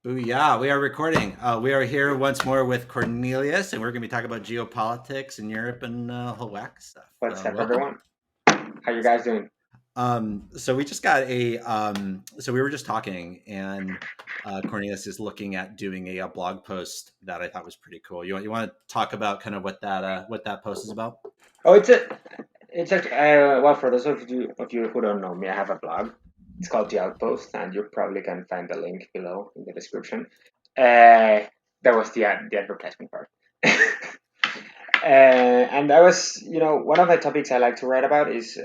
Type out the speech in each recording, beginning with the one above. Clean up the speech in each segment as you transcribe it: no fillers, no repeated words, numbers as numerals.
Ooh, yeah, we are recording. We are here once more with Cornelius, and we're going to be talking about geopolitics in Europe and a whole whack of stuff. What's up, Welcome. everyone? How you guys doing? So we just got so we were just talking, and Cornelius is looking at doing a blog post that I thought was pretty cool. You want to talk about kind of what that post is about? Oh, it's actually, well, for those of you who don't know me, I have a blog. It's called the Outpost, and you probably can find the link below in the description. That was the advertisement part. And I was, one of the topics I like to write about is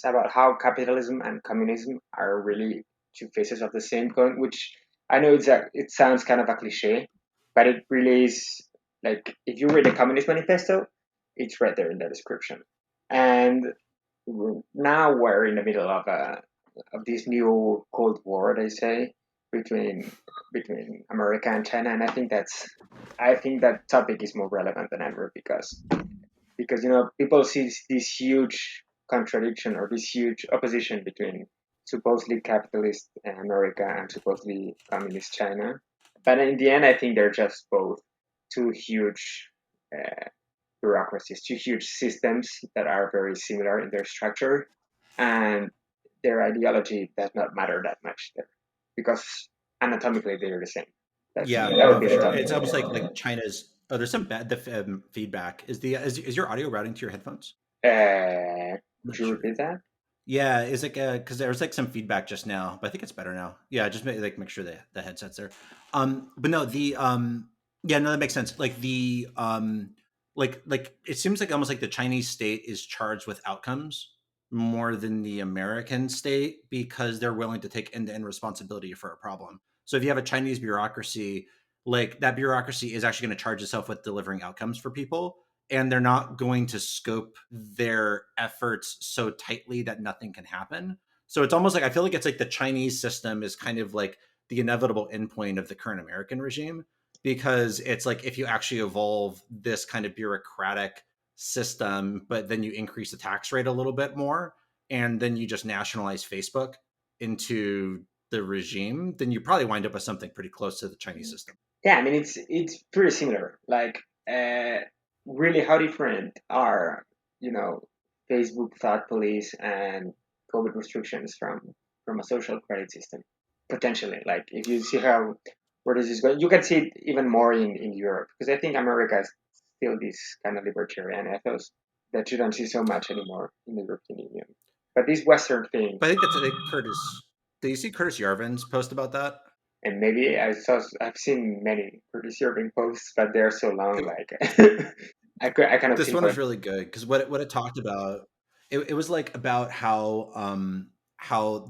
about how capitalism and communism are really two faces of the same coin. Which I know it sounds kind of a cliche, but it really is. Like if you read the Communist Manifesto, it's right there in the description. And now we're in the middle of this new Cold War, they say, between America and China, and I think that topic is more relevant than ever because people see this huge contradiction or this huge opposition between supposedly capitalist America and supposedly communist China. But in the end, I think they're just both two huge uh, bureaucracies, two huge systems that are very similar in their structure, and their ideology does not matter that much there because anatomically they're the same. Yeah, That would no, be for the sure. topic. It's almost like China's. Oh, there's some bad feedback. Is your audio routing to your headphones? I'm Could not you sure. repeat that? Yeah, it's like because there was like some feedback just now, but I think it's better now. Yeah, just make sure the headset's there. But no, yeah, no, that makes sense. Like like it seems like almost like the Chinese state is charged with outcomes more than the American state because they're willing to take end to end responsibility for a problem. So if you have a Chinese bureaucracy, like that bureaucracy is actually going to charge itself with delivering outcomes for people, and they're not going to scope their efforts so tightly that nothing can happen. So it's almost like I feel like it's like the Chinese system is kind of like the inevitable endpoint of the current American regime because it's like if you actually evolve this kind of bureaucratic system, but then you increase the tax rate a little bit more, and then you just nationalize Facebook into the regime, then you probably wind up with something pretty close to the Chinese system. Yeah, I mean it's pretty similar. Like, really, how different are you know Facebook thought police and COVID restrictions from a social credit system? Potentially, like if you see how where this is going, you can see it even more in Europe because I think America is still this kind of libertarian ethos that you don't see so much anymore in the European Union. But this Western thing, But I think that's like Curtis. Did you see Curtis Yarvin's post about that? and maybe I've seen many pretty disturbing posts, but they're so long. It, Like I cannot this one was pinpoint. really good because what it talked about, it was like about how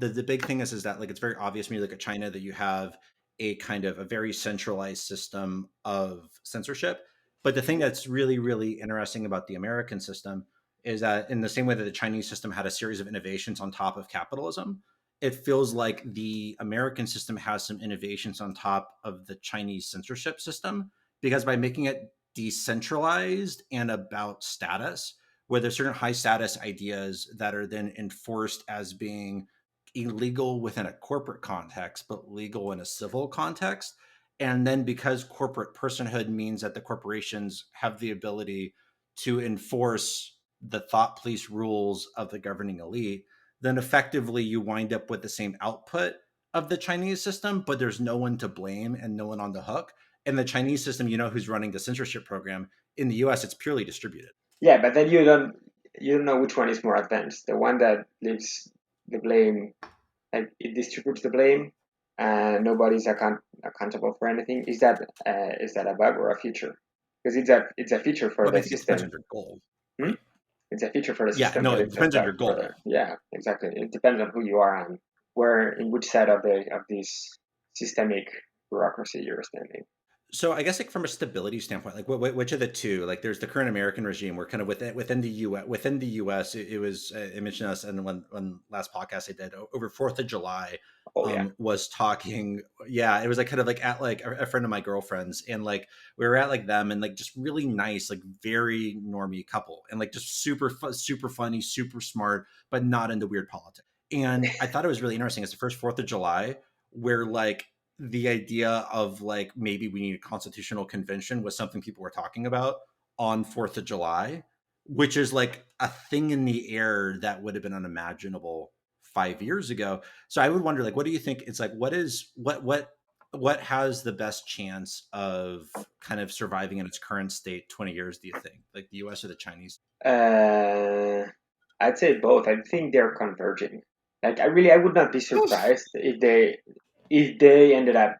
the big thing is that like it's very obvious when you look at China that you have a kind of a very centralized system of censorship. But the thing that's really interesting about the American system is that in the same way that the Chinese system had a series of innovations on top of capitalism, it feels like the American system has some innovations on top of the Chinese censorship system because by making it decentralized and about status, where there's certain high status ideas that are then enforced as being illegal within a corporate context, but legal in a civil context. And then because corporate personhood means that the corporations have the ability to enforce the thought police rules of the governing elite, then effectively you wind up with the same output of the Chinese system, but there's no one to blame and no one on the hook. In the Chinese system, you know who's running the censorship program. In the US, it's purely distributed. Yeah, but then you don't know which one is more advanced. The one that leaves the blame, like it distributes the blame, and nobody's accountable for anything. Is that a bug or a feature? Because it's a feature for Well, I the think it depends on system. your goal, Hmm? right? It's a feature for the Yeah, system, no, but it it's a depends on bug your for goal. yeah, exactly. It depends on who you are and where in which side of this systemic bureaucracy you're standing. So I guess like from a stability standpoint, like which of the two? Like there's the current American regime. We're kind of within the U.S. Within the U.S., it was I mentioned us in one last podcast I did over 4th of July. Oh yeah. Was talking. Yeah, it was like kind of like at like a friend of my girlfriend's, and like we were at like them, and like just really nice, like very normie couple, and like just super funny, super smart, but not into weird politics. And I thought it was really interesting. It's the first 4th of July where like the idea of like maybe we need a constitutional convention was something people were talking about on 4th of July, which is like a thing in the air that would have been unimaginable 5 years ago. So I would wonder, like, what do you think? It's like, what has the best chance of kind of surviving in its current state 20 years, do you think? Like the US or the Chinese? Uh, I'd say both. I think they're converging. Like I would not be surprised if they ended up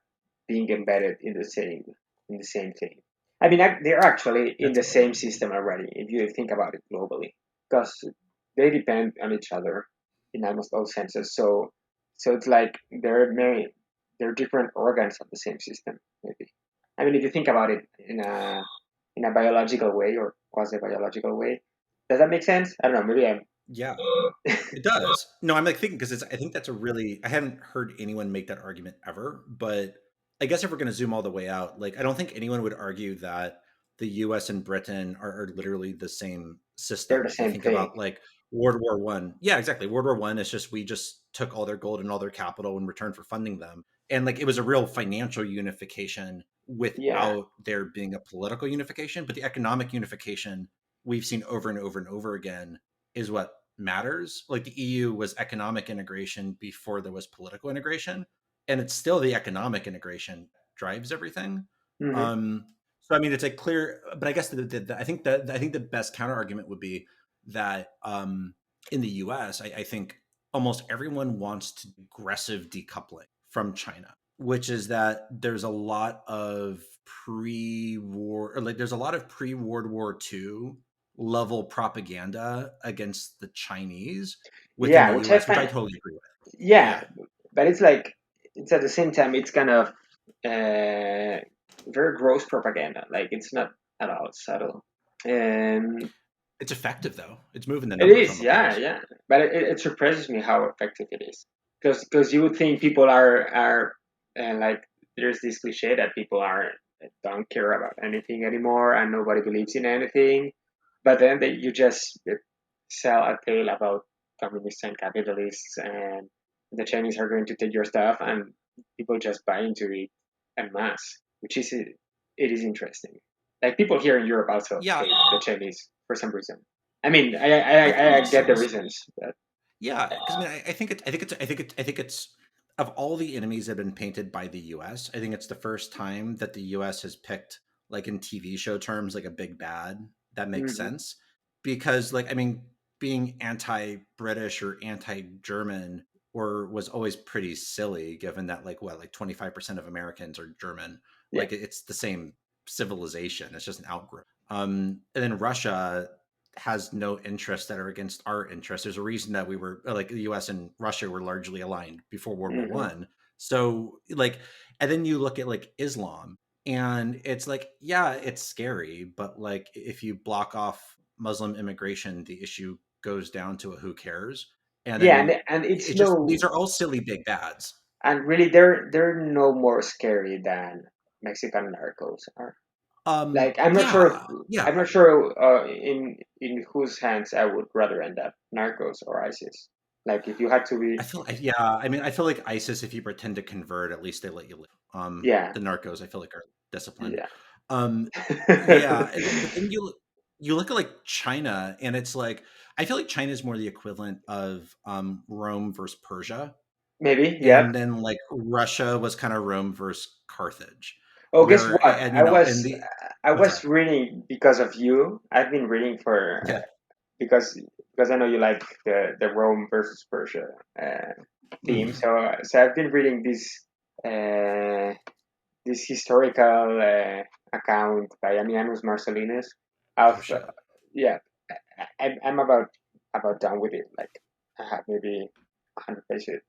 being embedded in the same thing. I mean, they're actually in That's the cool. same system already if you think about it globally, because they depend on each other in almost all senses. So it's like they're different organs of the same system. Maybe. I mean, if you think about it in a biological way or quasi biological way, does that make sense? I don't know. Maybe I'm. Yeah. It does. No, I'm like thinking because it's. I think that's a really. I haven't heard anyone make that argument ever, but I guess if we're going to zoom all the way out, like I don't think anyone would argue that the U.S. and Britain are literally the same They're the system. If you same think thing. about like World War One, yeah, exactly. World War One is just we just took all their gold and all their capital in return for funding them, and like it was a real financial unification Yeah. without there being a political unification. But the economic unification we've seen over and over and over again is what matters. Like the EU was economic integration before there was political integration, and it's still the economic integration drives everything. Hmm. Um, so I mean, it's like clear, but I guess I think the best counter argument would be that in the U.S., I think almost everyone wants to aggressive decoupling from China, which is that there's a lot of pre-war, or like there's a lot of pre-World War II level propaganda against the Chinese within Yeah, the which I US, which I find. totally agree with. Yeah, Yeah, but it's like it's at the same time it's kind of uh, very gross propaganda. Like it's not at all subtle. Um, it's effective though. It's moving the it numbers on is, the yeah, polls. yeah. But it surprises me how effective it is. Because you would think people are like there's this cliche that people are don't care about anything anymore and nobody believes in anything. But then you just sell a tale about communists and capitalists and the Chinese are going to take your stuff and people just buy into it en masse, which is it is interesting. Like people here in Europe also Yeah, hate the Chinese for some reason. I mean, I think it I makes get the sense. reasons, but Yeah, because I mean, I think it's of all the enemies that have been painted by the U.S. I think it's the first time that the U.S. has picked, like in TV show terms, like a big bad that makes hmm sense. Because, like, I mean, being anti-British or anti-German or was always pretty silly, given that like 25% of Americans are German. yeah, Like it's the same civilization. It's just an outgrowth. And then Russia has no interests that are against our interests. There's a reason that we were like the U.S. and Russia were largely aligned before World War hmm One. So like, and then you look at like Islam, and it's like, yeah, it's scary, but like if you block off Muslim immigration, the issue goes down to a who cares. And yeah, then and it's it's just these no, are all silly big bads. and really they're no more scary than Mexican narcos are. Like Yeah, yeah. I'm not sure in whose hands I would rather end up, Narcos or ISIS. Like if you had to be, Yeah, I mean, I feel like ISIS, if you pretend to convert, at least they let you live. yeah, The narcos, I feel like, are disciplined. yeah, Um, yeah, but then you look at like China, and it's like I feel like China is more the equivalent of Rome versus Persia, maybe, yeah. and then like Russia was kind of Rome versus Carthage, Oh, guess where what? and you know, and the I what's was that? reading because of you. I've been reading for Yeah. because I know you like the Rome versus Persia uh, theme. Mhm. So I've been reading uh, this historical account by Ammianus Marcellinus of Persia. yeah. I'm about done with it. Like I have maybe 100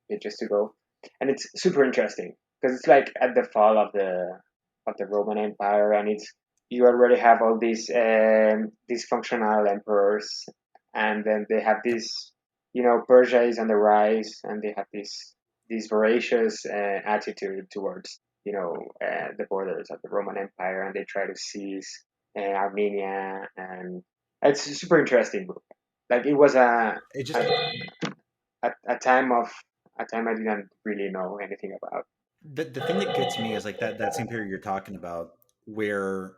pages to go, and it's super interesting because it's like at the fall of the Roman Empire, and it's you already have all these dysfunctional emperors, and then they have this, you know, Persia is on the rise, and they have this voracious attitude towards, you know, the borders of the Roman Empire, and they try to seize Armenia, and it's a super interesting book. Like it was It a just a time of a time I didn't really know anything about. the thing that gets me is like that same period you're talking about, where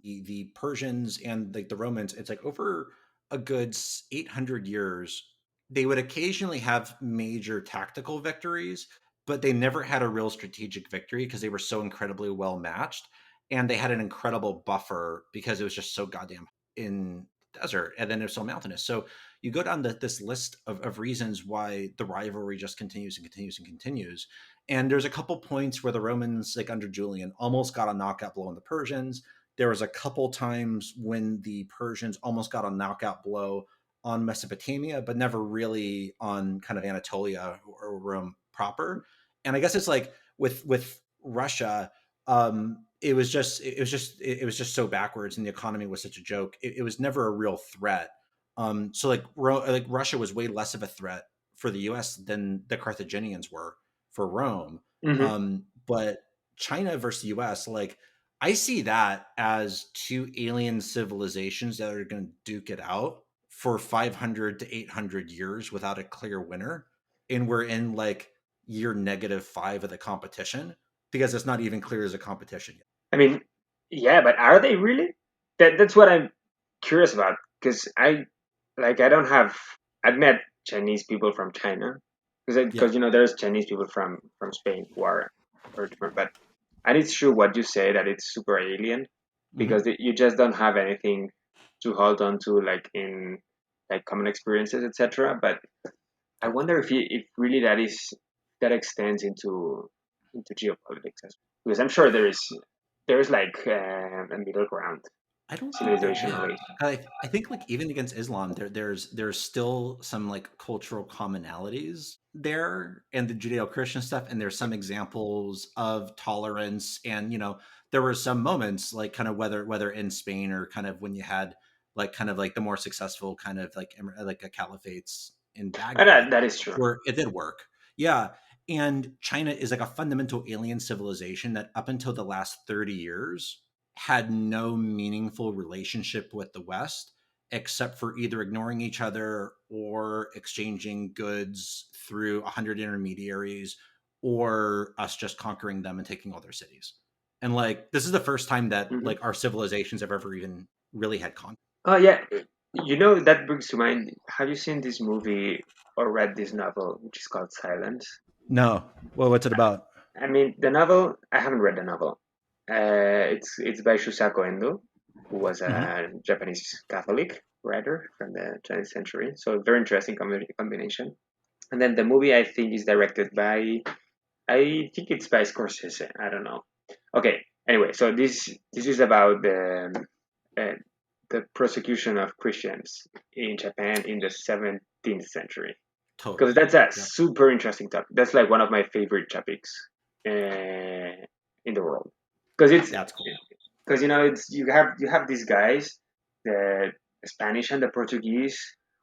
the Persians and like the Romans, it's like over a good 800 years, they would occasionally have major tactical victories, but they never had a real strategic victory because they were so incredibly well matched, and they had an incredible buffer because it was just so goddamn in desert, and then it's so mountainous. So you go down this list of reasons why the rivalry just continues and continues and continues. And there's a couple points where the Romans, like under Julian, almost got a knockout blow on the Persians. There was a couple times when the Persians almost got a knockout blow on Mesopotamia, but never really on kind of Anatolia or Rome proper. And I guess it's like with Russia, it was just so backwards, and the economy was such a joke. It was never a real threat. So like Russia was way less of a threat for the U.S. than the Carthaginians were for Rome. Hmm. But China versus the US, like I see that as two alien civilizations that are going to duke it out for 500 to 800 years without a clear winner. And we're in like year -5 of the competition because it's not even clear as a competition yet. I mean, yeah, but are they really? That's what I'm curious about because I don't have I've met Chinese people from China Yeah. because there's Chinese people from Spain who are different, but and it's true what you say that it's super alien because Hmm. you just don't have anything to hold on to like in like common experiences, etc. But I Totally. wonder if really that extends into geopolitics as well. Because I'm sure there is like a middle ground I don't think there is. civilizationally. I think like even against Islam, there's still some like cultural commonalities there and the Judeo-Christian stuff, and there's some examples of tolerance. And there were some moments like kind of whether in Spain or kind of when you had like kind of like the more successful kind of like a caliphates in And that, Baghdad that is true. where it did work. Yeah. And China is like a fundamental alien civilization that up until the last 30 years had no meaningful relationship with the West except for either ignoring each other or exchanging goods through 100 intermediaries or us just conquering them and taking all their cities. And like this is the first time that Hmm. like our civilizations have ever even really had contact. Oh yeah, that brings to mind. Have you seen this movie or read this novel, which is called Silence? No. Well, what's it about? I mean, the novel. I haven't read the novel. It's by Shusaku Endo, who was Hmm. a Japanese Catholic writer from the 20th century. So very interesting combination. And then the movie I think is directed by I think it's by Scorsese. I don't know. Okay. Anyway, so this is about uh, the persecution of Christians in Japan in the 17th century because Totally. that's a Yep. super interesting topic. That's like one of my favorite topics in the world because That's cool. it's you have these guys, the Spanish and the Portuguese,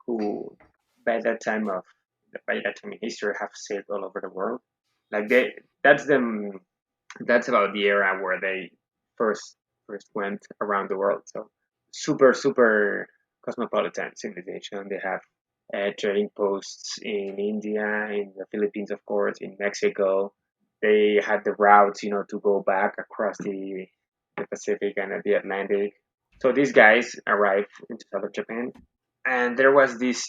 who by that time of by that time in history have sailed all over the world. Like that's them. That's about the era where they first first went around the world. So super cosmopolitan civilization. They have trading posts in India, in the Philippines, of course, in Mexico. They had the routes, to go back across the Pacific and the Atlantic. So these guys arrived into southern Japan, and there was these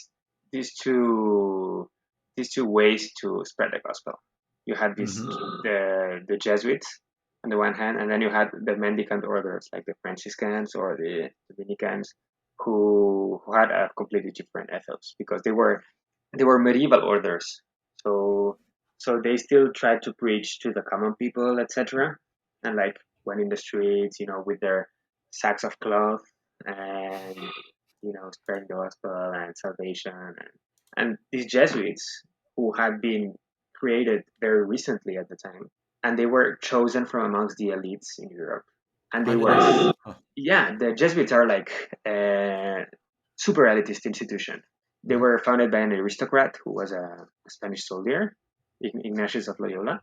two these two ways to spread the gospel. You had Hmm. the Jesuits on the one hand, and then you had the mendicant orders like the Franciscans or the Dominicans, who had a completely different ethos because they were medieval orders. So so they still tried to preach to the common people, etc. And like went in the streets, with their sacks of cloth and spreading the gospel and salvation. And these Jesuits, who had been created very recently at the time, and they were chosen from amongst the elites in Europe. And I they didn't know that. were, Huh. yeah, the Jesuits are like a super elitist institution. They Mhm. were founded by an aristocrat who was a Spanish soldier, Ignatius of Loyola,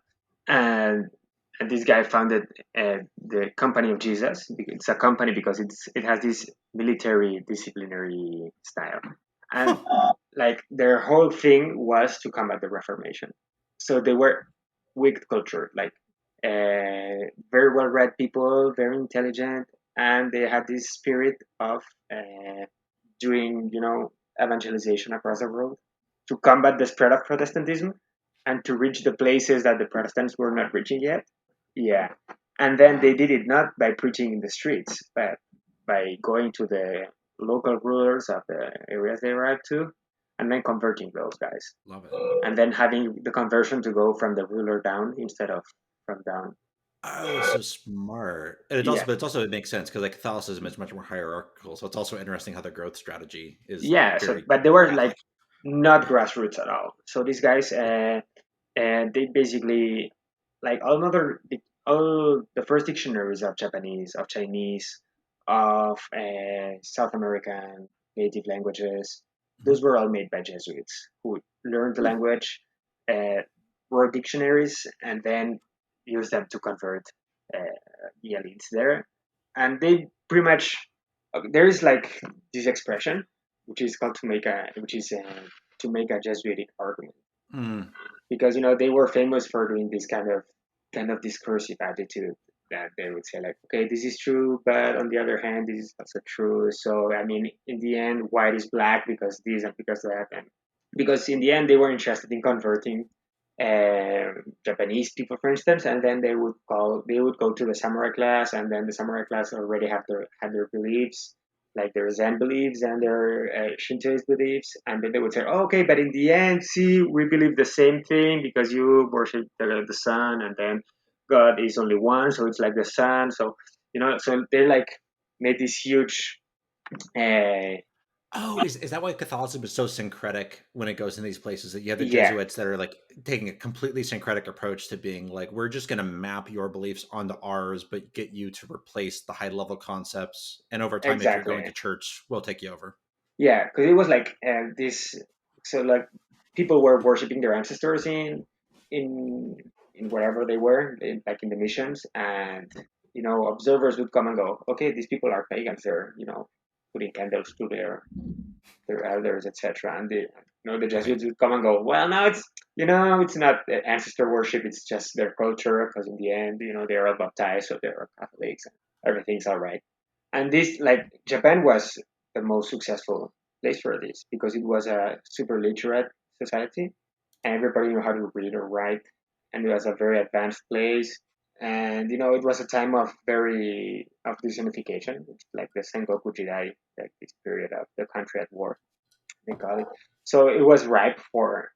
and and this guy founded the Company of Jesus. It's a company because it has this military disciplinary style, and Huh. like their whole thing was to combat the Reformation. So they were. wicked culture, like very well read people, very intelligent, and they had this spirit of doing, evangelization across the world to combat the spread of Protestantism and to reach the places that the Protestants were not reaching yet. Yeah. And then they did it not by preaching in the streets, but by going to the local rulers of the areas they arrived to and then converting those guys. Love it. And then having the conversion to go from the ruler down instead of from down. Oh, so smart. And it's also, Yeah. but it's also, it makes sense because like Catholicism is much more hierarchical. So it's also interesting how the growth strategy is Yeah. So, very but they were like Catholic. not grassroots at all. So these guys, and they basically like all the first dictionaries of Japanese, of Chinese, of South American native languages. Mhm. Those were all made by Jesuits who learned the language, uh, wrote dictionaries, and then used them to convert uh, the elites there. And they pretty much there is like this expression which is called to make a Jesuitic argument Mm. because they were famous for doing this kind of discursive attitude that they would say like, okay, this is true, but on the other hand, this is also true. So I mean, in the end, white is black because this and because that, and because in the end they were interested in converting Japanese people, for instance, and then they would go to the samurai class, and then the samurai class already had their beliefs, like their Zen beliefs and their Shintoist beliefs, and then they would say, oh, okay, but in the end, see, we believe the same thing because you worship the sun, and then God is only one, so it's like the sun. So so they like made this huge, uh, Oh, is that why Catholicism is so syncretic when it goes in these places that you have the yeah, Jesuits that are like taking a completely syncretic approach to being like, we're just going to map your beliefs onto ours, but get you to replace the high level concepts. And over time, if you're going to exactly. church, we'll take you over. Yeah, because it was like this. So like people were worshiping their ancestors in in wherever they were, like in the missions, and observers would come and go. Okay, these people are pagans. They're putting candles to their elders, etc. And the Right. Jesuits would come and go. Well, now it's not ancestor worship. It's just their culture. Because in the end, they're all baptized, so they're Catholics, and everything's all right. And this, like, Japan was the most successful place for this because it was a super literate society, and everybody knew how to read or write, and it was a very advanced place. And it was a time of disunification, like the Sengoku Jidai, like this period of the country at war, they call it. So it was ripe for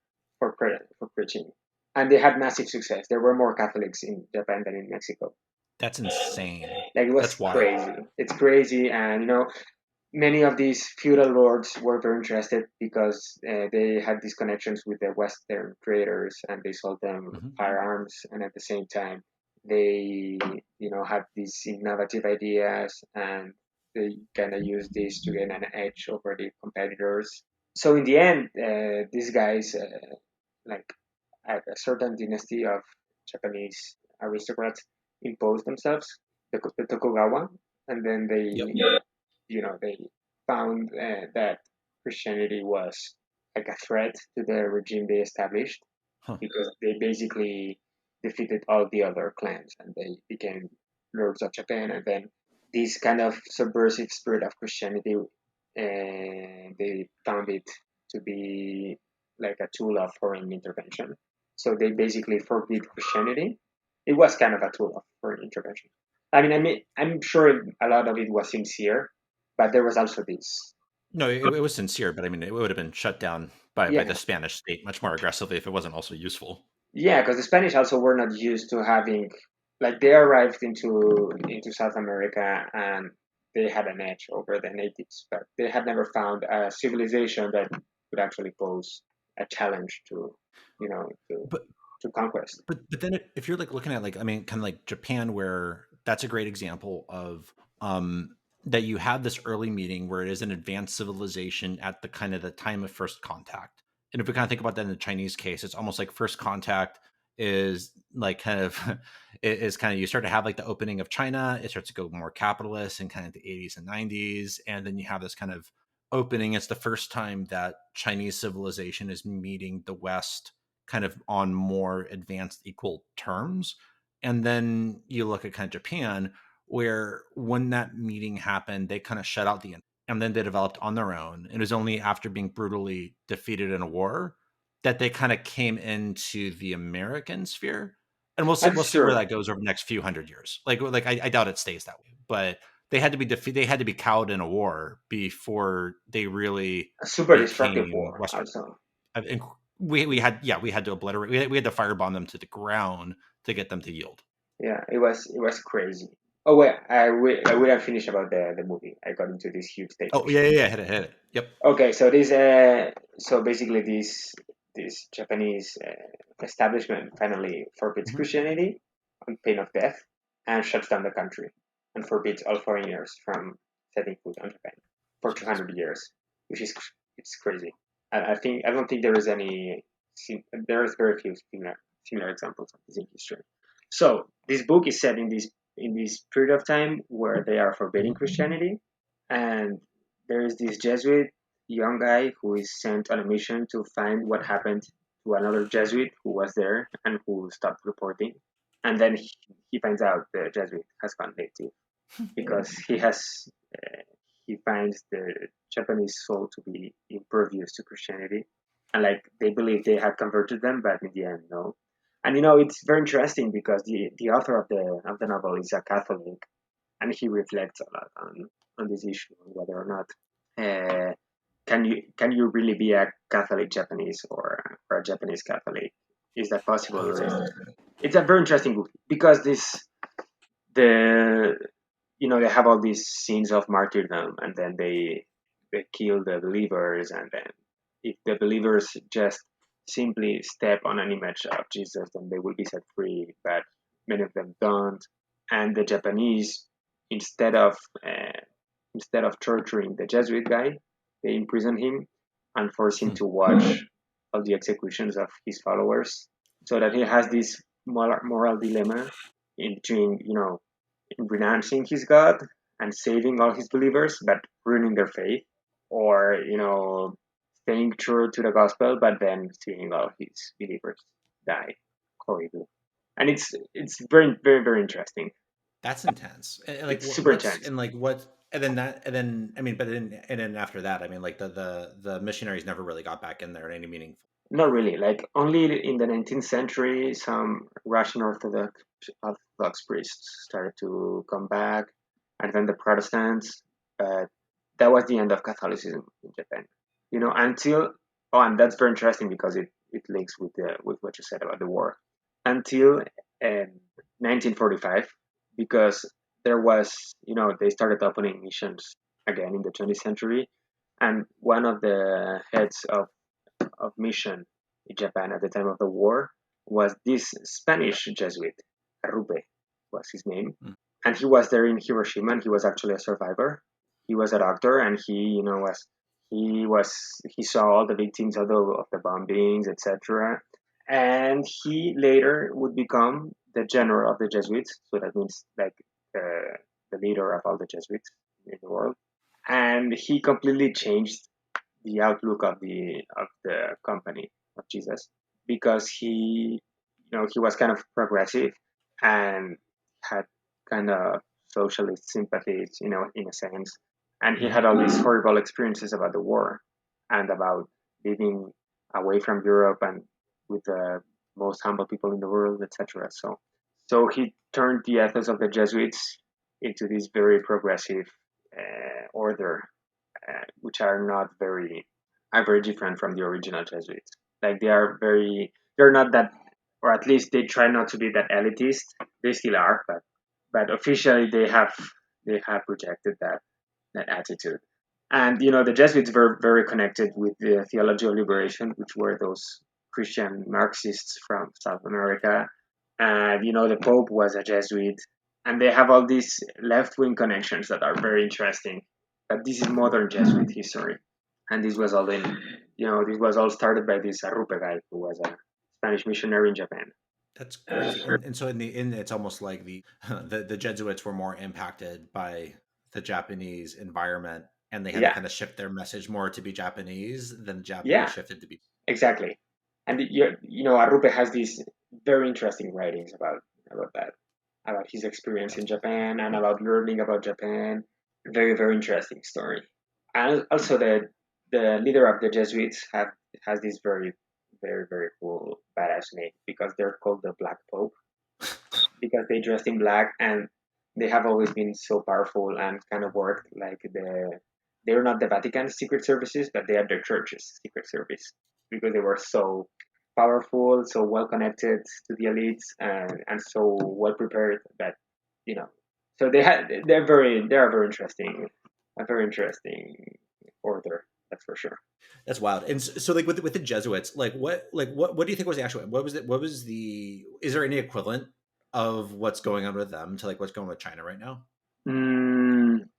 preaching, and they had massive success. There were more Catholics in Japan than in Mexico. That's insane. Like it was That's wild. crazy. It's crazy, and many of these feudal lords were very interested because they had these connections with the Western traders, and they sold them Mhm. firearms, and at the same time, they had these innovative ideas, and they kind of used this to gain an edge over the competitors. So in the end, these guys, like a certain dynasty of Japanese aristocrats, imposed themselves, the Tokugawa, and then Yep. they found that Christianity was like a threat to the regime they established Huh. because they basically defeated all the other clans and they became lords of Japan. And then this kind of subversive spirit of Christianity, they found it to be like a tool of foreign intervention. So they basically forbid Christianity. It was kind of a tool of foreign intervention. I mean, I'm sure a lot of it was sincere, but there was also this. No, it was sincere, but I mean, it would have been shut down by the Yeah, Spanish state much more aggressively if it wasn't also useful. yeah, because the Spanish also were not used to having, like, they arrived into South America and they had an edge over the natives, but they had never found a civilization that could actually pose a challenge to, you know, to But to conquest. but then if you're like looking at like I mean kind of like Japan where that's a great example of that you have this early meeting where it is an advanced civilization at the kind of the time of first contact. And if we kind of think about that in the Chinese case, it's almost like first contact is like kind of is kind of you start to have like the opening of China, it starts to go more capitalist in kind of the 80s and 90s, and then you have this kind of opening. It's the first time that Chinese civilization is meeting the West kind of on more advanced equal terms. And then you look at kind of Japan, where when that meeting happened, they kind of shut out and then they developed on their own. It was only after being brutally defeated in a war that they kind of came into the American sphere. And we'll That's see where true. that goes over the next few hundred years. I doubt it stays that way, but they had to be they had to be cowed in a war before they really A super destructive became war, Western. also. And we had to obliterate, we had to firebomb them to the ground to get them to yield. Yeah, it was crazy. Oh wait, I will have finished about the movie. I got into this huge Oh digression. yeah, hit it. Yep. Okay, so so basically this Japanese establishment finally forbids Mhm. Christianity on pain of death and shuts down the country and forbids all foreigners from setting foot on Japan for Jeez. 200 years, which is it's crazy. I don't think there is there is very few similar examples of this in history. So this book is set in this period of time where they are forbidding Christianity, and there is this Jesuit young guy who is sent on a mission to find what happened to another Jesuit who was there and who stopped reporting. And then he finds out the Jesuit has gone native because uh, he finds the Japanese soul to be impervious to Christianity, and like they believe they had converted them, but in the end, no. And it's very interesting because the author of the novel is a Catholic, and he reflects a lot on this issue, on whether or not uh, can you really be a Catholic Japanese or a Japanese Catholic? Is that possible? Oh, it's Or interesting. it's a very interesting book because the they have all these scenes of martyrdom, and then they kill the believers, and then if the believers just simply step on an image of Jesus, then they will be set free, but many of them don't. And the Japanese, instead of uh, instead of torturing the Jesuit guy, they imprison him and force him Hmm. to watch all the executions of his followers, so that he has this moral dilemma in between, renouncing his God and saving all his believers, but ruining their faith, or staying true to the gospel, but then seeing all his believers die horribly. And it's very very very interesting. That's intense. And like, It's super what's intense. and like what, and then that, and then I mean, but then and then after that, I mean, like the missionaries never really got back in there in any meaningful. Not really. Like only in the 19th century, some Russian Orthodox priests started to come back, and then the Protestants. But that was the end of Catholicism in Japan. Until and that's very interesting because it links with what you said about the war. Until 1945, because there was they started opening missions again in the 20th century, and one of the heads of mission in Japan at the time of the war was this Spanish Jesuit, Arrupe was his name, Mm. and he was there in Hiroshima, and he was actually a survivor. He was a doctor, and he saw all the victims of the bombings, etc. And he later would become the general of the Jesuits, so that means like the leader of all the Jesuits in the world. And he completely changed the outlook of the company of Jesus, because he was kind of progressive and had kind of socialist sympathies, in a sense. And he Mhm. had all these horrible experiences about the war and about living away from Europe and with the most humble people in the world, etc. So he turned the ethos of the Jesuits into this very progressive order, which are very different from the original Jesuits. Like they're not that, or at least they try not to be that elitist. They still are, but officially they have rejected that attitude. And the Jesuits were very connected with the theology of liberation, which were those Christian Marxists from South America. And the Pope was a Jesuit, and they have all these left wing connections that are very interesting. But this is modern Jesuit history, and this was all started by this Arrupe guy who was a Spanish missionary in Japan. That's crazy. And so in it's almost like the Jesuits were more impacted by the Japanese environment, and they had to Yeah, kind of shift their message more to be Japanese than the Japanese yeah, shifted to be. exactly. And Arrupe has these very interesting writings about that, about his experience in That's Japan and about learning about Japan. Very, very interesting story. And also the leader of the Jesuits has this very, very, very cool badass name because they're called the Black Pope because they dressed in black and they have always been so powerful and kind of worked like they're not the Vatican's secret services, but they are the church's secret service because they were so powerful, so well connected to the elites, and so well prepared that you know. So they are very interesting, a very interesting order. That's for sure. that's wild. And so, like with the Jesuits, what do you think was the actual what was the is there any equivalent of what's going on with them to like what's going on with China right now?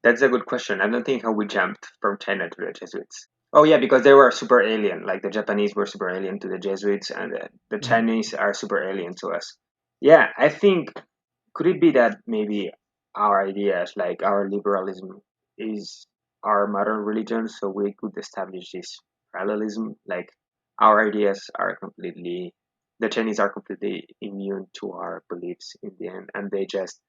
That's a good question. I don't think how we jumped from China to the Jesuits. Oh yeah, because they were super alien. Like the Japanese were super alien to the Jesuits, and the Mhm. Chinese are super alien to us. Yeah, I think could it be that maybe our ideas, like our liberalism, is our modern religion, so we could establish this parallelism. Like our ideas are completely, the Chinese are completely immune to our beliefs in the end, and they just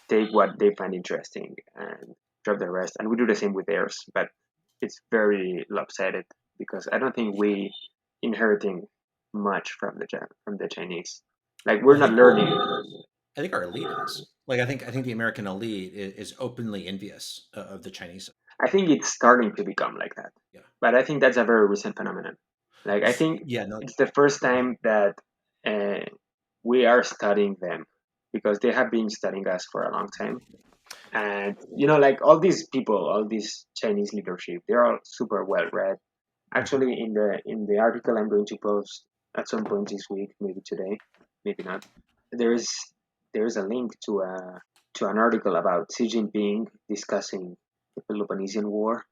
take what they find interesting and drop the rest. And we do the same with theirs, but it's very lopsided because I don't think we inheriting much from the Chinese. Like we're Well, not learning. I think our elite is like I think the American elite is openly envious of the Chinese. I think it's starting to become like that, Yeah. but I think that's a very recent phenomenon. Like I think Yeah. No. it's the first time that uh, we are studying them because they have been studying us for a long time. And like all these people, all this Chinese leadership, they're all super well read. Mhm. Actually, in the article I'm going to post at some point this week, maybe today, maybe not, there's there's a link to an article about Xi Jinping discussing the Peloponnesian War,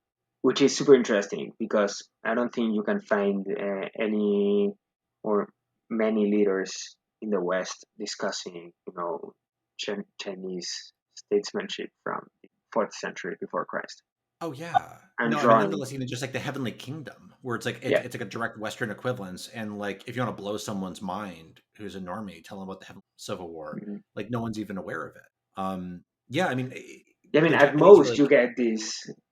which is super interesting because I don't think you can find any or many leaders in the West discussing, Chinese statesmanship from the fourth century before Christ Oh yeah. and No, I mean drawing. nonetheless, even just like the Heavenly Kingdom, where it's like Yeah. it's like a direct Western equivalence, and like if you want to blow someone's mind who's a normie, tell them about the Heavenly Civil War, Mhm. like no one's even aware of it. Yeah, I mean Yeah, I mean, the at Japanese were most you like get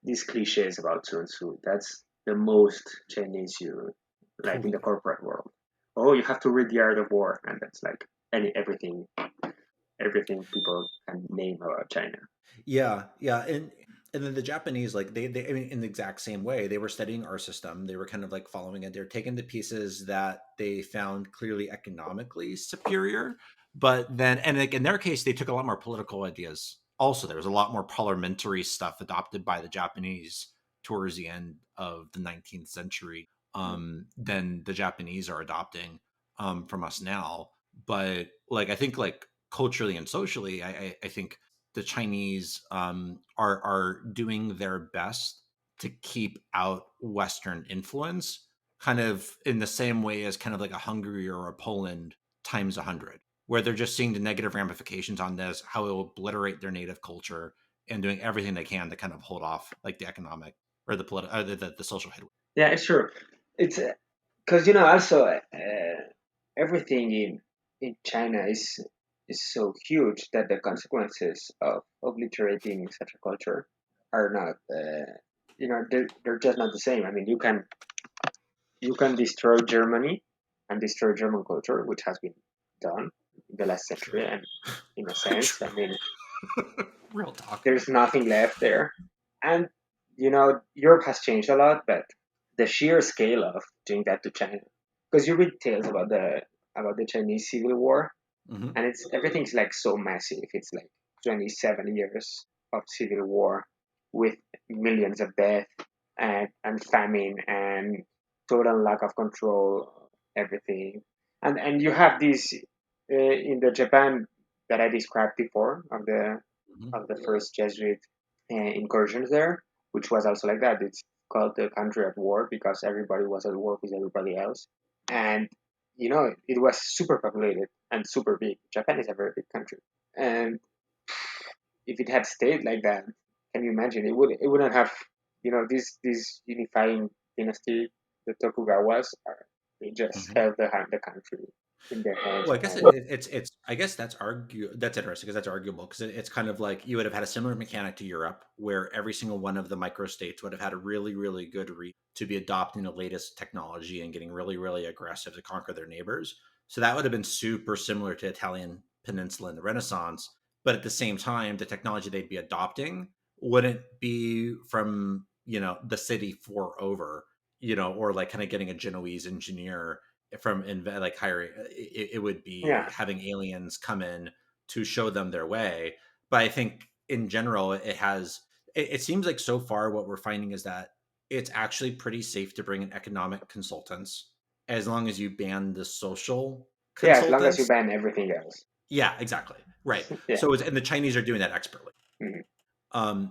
these cliches about Sun Tzu. That's the most Chinese you like in the totally. corporate world. Oh, you have to read the Art of War, and that's like everything people can name about China. Yeah, yeah, and then the Japanese, like they I mean, in the exact same way, they were studying our system. They were kind of like following it. They're taking the pieces that they found clearly economically superior, but then, and like in their case, they took a lot more political ideas. Also, there was a lot more parliamentary stuff adopted by the Japanese towards the end of the 19th century than the Japanese are adopting from us now. But like I think like culturally and socially, I think the Chinese are doing their best to keep out Western influence, kind of in the same way as kind of like a Hungary or a Poland times 100, where they're just seeing the negative ramifications on this, how it will obliterate their native culture, and doing everything they can to kind of hold off like the economic or the political, the social headwind. Yeah, it's true. It's because also everything in China is so huge that the consequences of obliterating such a culture are not they're just not the same. I mean, you can destroy Germany and destroy German culture, which has been done in the last century, True. and in a sense, I True. mean, Real talk. there's nothing left there. And Europe has changed a lot, but the sheer scale of doing that to China, because you read tales about the Chinese Civil War, Hmm. and it's everything's like so massive. It's like 27 years of civil war with millions of death and famine and total lack of control, everything. And you have this in the Japan that I described before Hmm. of the first Jesuit incursions there, which was also like that. It's called the country at war because everybody was at war with everybody else, and it was super populated and super big. Japan is a very big country, and if it had stayed like that, can you imagine? It wouldn't have this unifying dynasty, the Tokugawas. They just Mhm. held the country in their hands. Well, I guess And it's I guess that's interesting because that's arguable because it's kind of like you would have had a similar mechanic to Europe where every single one of the microstates would have had a really really good reason to be adopting the latest technology and getting really really aggressive to conquer their neighbors. So that would have been super similar to Italian peninsula in the Renaissance, but at the same time, the technology they'd be adopting wouldn't be from the city for over or like kind of getting a Genoese engineer from like hiring it would be yeah, having aliens come in to show them their way. But I think in general it seems like so far what we're finding is that it's actually pretty safe to bring in economic consultants as long as you ban the social yeah. As long as you consultants. ban everything else. Yeah, exactly, right. Yeah. So and the Chinese are doing that expertly. Mhm.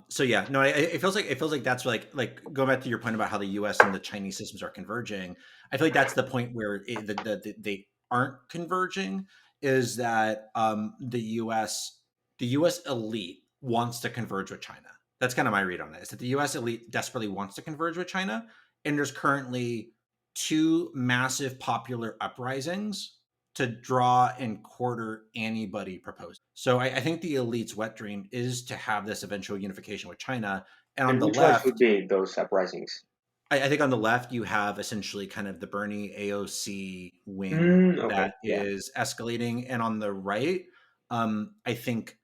So yeah, no, it feels like that's like going back to your point about how the U.S. and the Chinese systems are converging. I feel like that's the point where they aren't converging. Is that the U.S. elite wants to converge with China. That's kind of my read on it. Is that the U.S. elite desperately wants to converge with China, and there's currently two massive popular uprisings to draw and quarter anybody proposed. So I think the elite's wet dream is to have this eventual unification with China. And on And the which ones would left, be those uprisings? I think on the left you have essentially kind of the Bernie AOC wing Okay. that Yeah. is escalating, and on the right, I think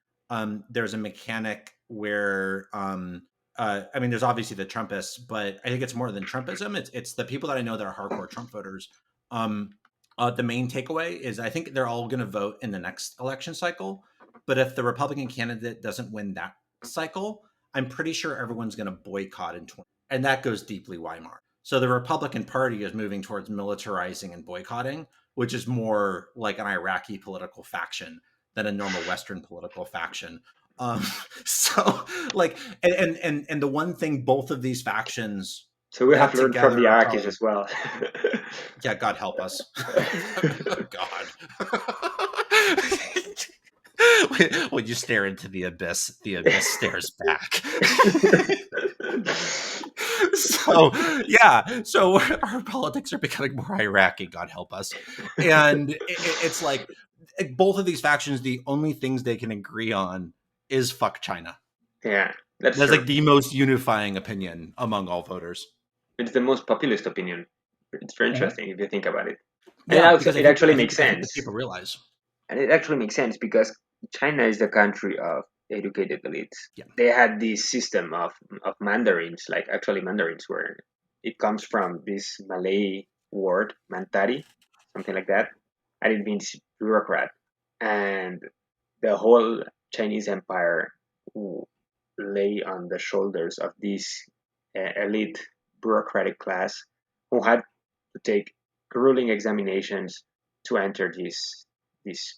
there's a mechanic where I mean, there's obviously the Trumpists, but I think it's more than Trumpism. It's the people that I know that are hardcore Trump voters. Um, the main takeaway is I think they're all going to vote in the next election cycle, but if the Republican candidate doesn't win that cycle, I'm pretty sure everyone's going to boycott in 20, and that goes deeply Weimar. So the Republican Party is moving towards militarizing and boycotting, which is more like an Iraqi political faction than a normal Western political faction. Um, so like, and the one thing both of these factions So we that have learned from together the are Iraqis probably, as well. yeah, God help us. God. When you stare into the abyss stares back. So yeah, so our politics are becoming more Iraqi, God help us. And it's like both of these factions, the only things they can agree on is fuck China. Yeah, that's That's true. like the most unifying opinion among all voters. It's the most populist opinion. It's very Mhm. interesting if you think about it. And Yeah, because it actually I think makes I think that sense. people realize. And it actually makes sense because China is the country of educated elites. Yeah. They had this system of mandarins, like actually mandarins, where it comes from this Malay word, mantari, something like that. And it means bureaucrat. And the whole Chinese empire lay on the shoulders of this elite bureaucratic class who had to take grueling examinations to enter this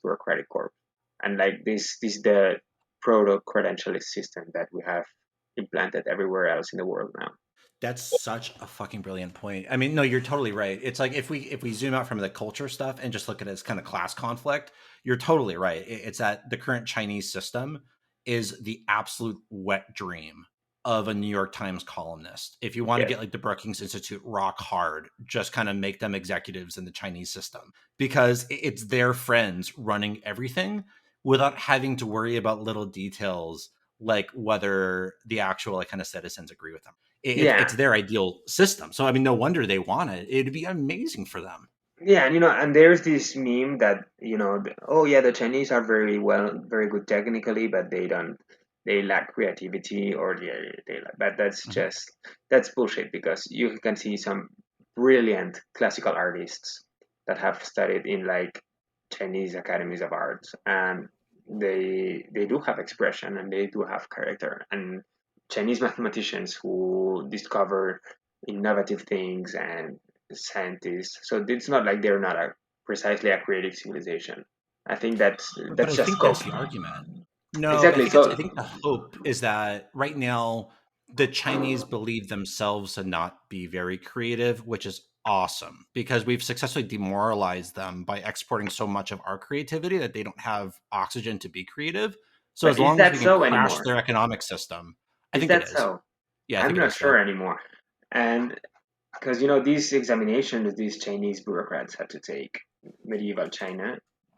bureaucratic corps. And like this is the proto credentialist system that we have implanted everywhere else in the world now. That's such a fucking brilliant point. I mean, no, you're totally right. It's like if we zoom out from the culture stuff and just look at it as kind of class conflict, you're totally right. It's that the current Chinese system is the absolute wet dream of a New York Times columnist. If you want to Yes. get like the Brookings Institute rock hard, just kind of make them executives in the Chinese system because it's their friends running everything without having to worry about little details like whether the actual like kind of citizens agree with them. It's Yeah. their ideal system. So I mean, no wonder they want it. It'd be amazing for them. Yeah, and and there's this meme that oh yeah, the Chinese are very good technically, but they lack creativity, or they lack, but Mhm. that's bullshit because you can see some brilliant classical artists that have studied in like Chinese academies of arts, and they do have expression and they do have character, and Chinese mathematicians who discover innovative things and scientists. So it's not like they're not precisely a creative civilization. I think But that's I just think scope. that's the argument. No, Exactly. I So think the hope is that right now the Chinese believe themselves to not be very creative, which is awesome because we've successfully demoralized them by exporting so much of our creativity that they don't have oxygen to be creative. So but as is long as that we can so crash anymore? their economic system, I Is think it that is. so? Yeah, I I'm think it not is still. sure anymore. And because these examinations these Chinese bureaucrats had to take, medieval China,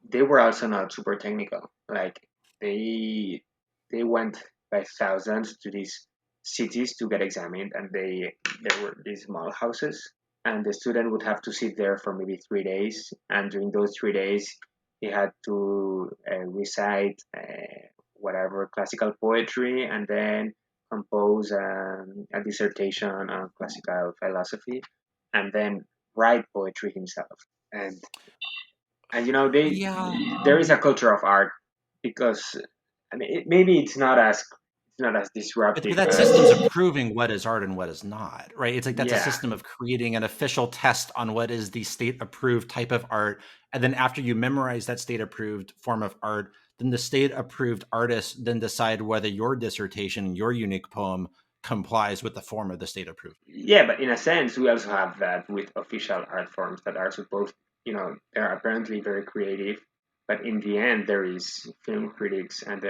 they were also not super technical. Like they they went by thousands to these cities to get examined, and there were these small houses, and the student would have to sit there for maybe 3 days, and during those 3 days, he had to recite whatever classical poetry, and then compose a dissertation on classical philosophy, and then write poetry himself. And they Yeah, there is a culture of art because I mean maybe it's not as but disruptive that system's as approving what is art and what is not, right? It's like that's a yeah system of creating an official test on what is the state approved type of art. And then after you memorize that state approved form of art, then the state approved artist then decide whether your dissertation, your unique poem complies with the form of the state approved. yeah, but in a sense we also have that with official art forms that are supposed, they're apparently very creative, but in the end there is film critics, and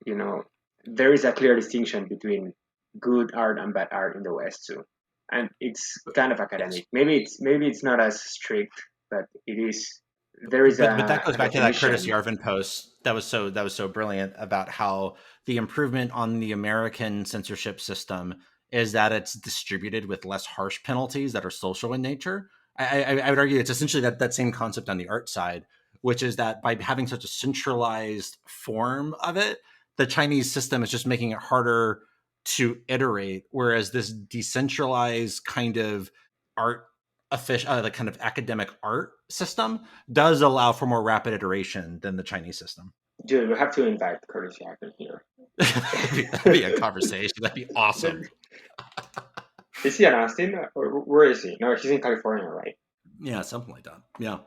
you know there is a clear distinction between good art and bad art in the West too, and it's kind of Yes. academic. Maybe it's not as strict, but it is. There is But that a, goes a back to that Curtis definition. Yarvin post that was so brilliant about how the improvement on the American censorship system is that it's distributed with less harsh penalties that are social in nature. I would argue it's essentially that same concept on the art side, which is that by having such a centralized form of it, the Chinese system is just making it harder to iterate, whereas this decentralized kind of art official, the kind of academic art system does allow for more rapid iteration than the Chinese system. Dude, we have to invite Curtis Jackson here. That'd be a conversation. That'd be awesome. Is he in Austin, or where is he? No, he's in California, right? Yeah, something like that. Yeah,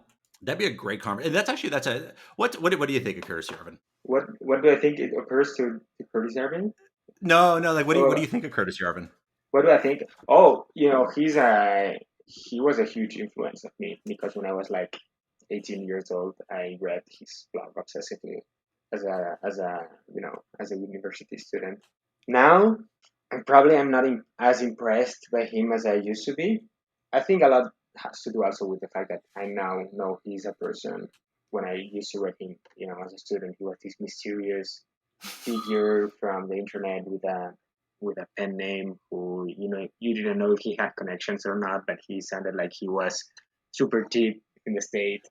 that'd be a great conversation. That's a what do you think of Curtis Yarvin? What do I think it occurs to Curtis Irving? No, no, like what do Oh, you think of Curtis Yarvin? what do I think? Oh, he was a huge influence of me because when I was like 18 years old, I read his blog obsessively as a university student. Now, I'm not as impressed by him as I used to be. I think a lot has to do also with the fact that I now know he's a person. When I used to read him, as a student, he was this mysterious figure from the internet with a pen name who you didn't know if he had connections or not, but he sounded like he was super deep in the state.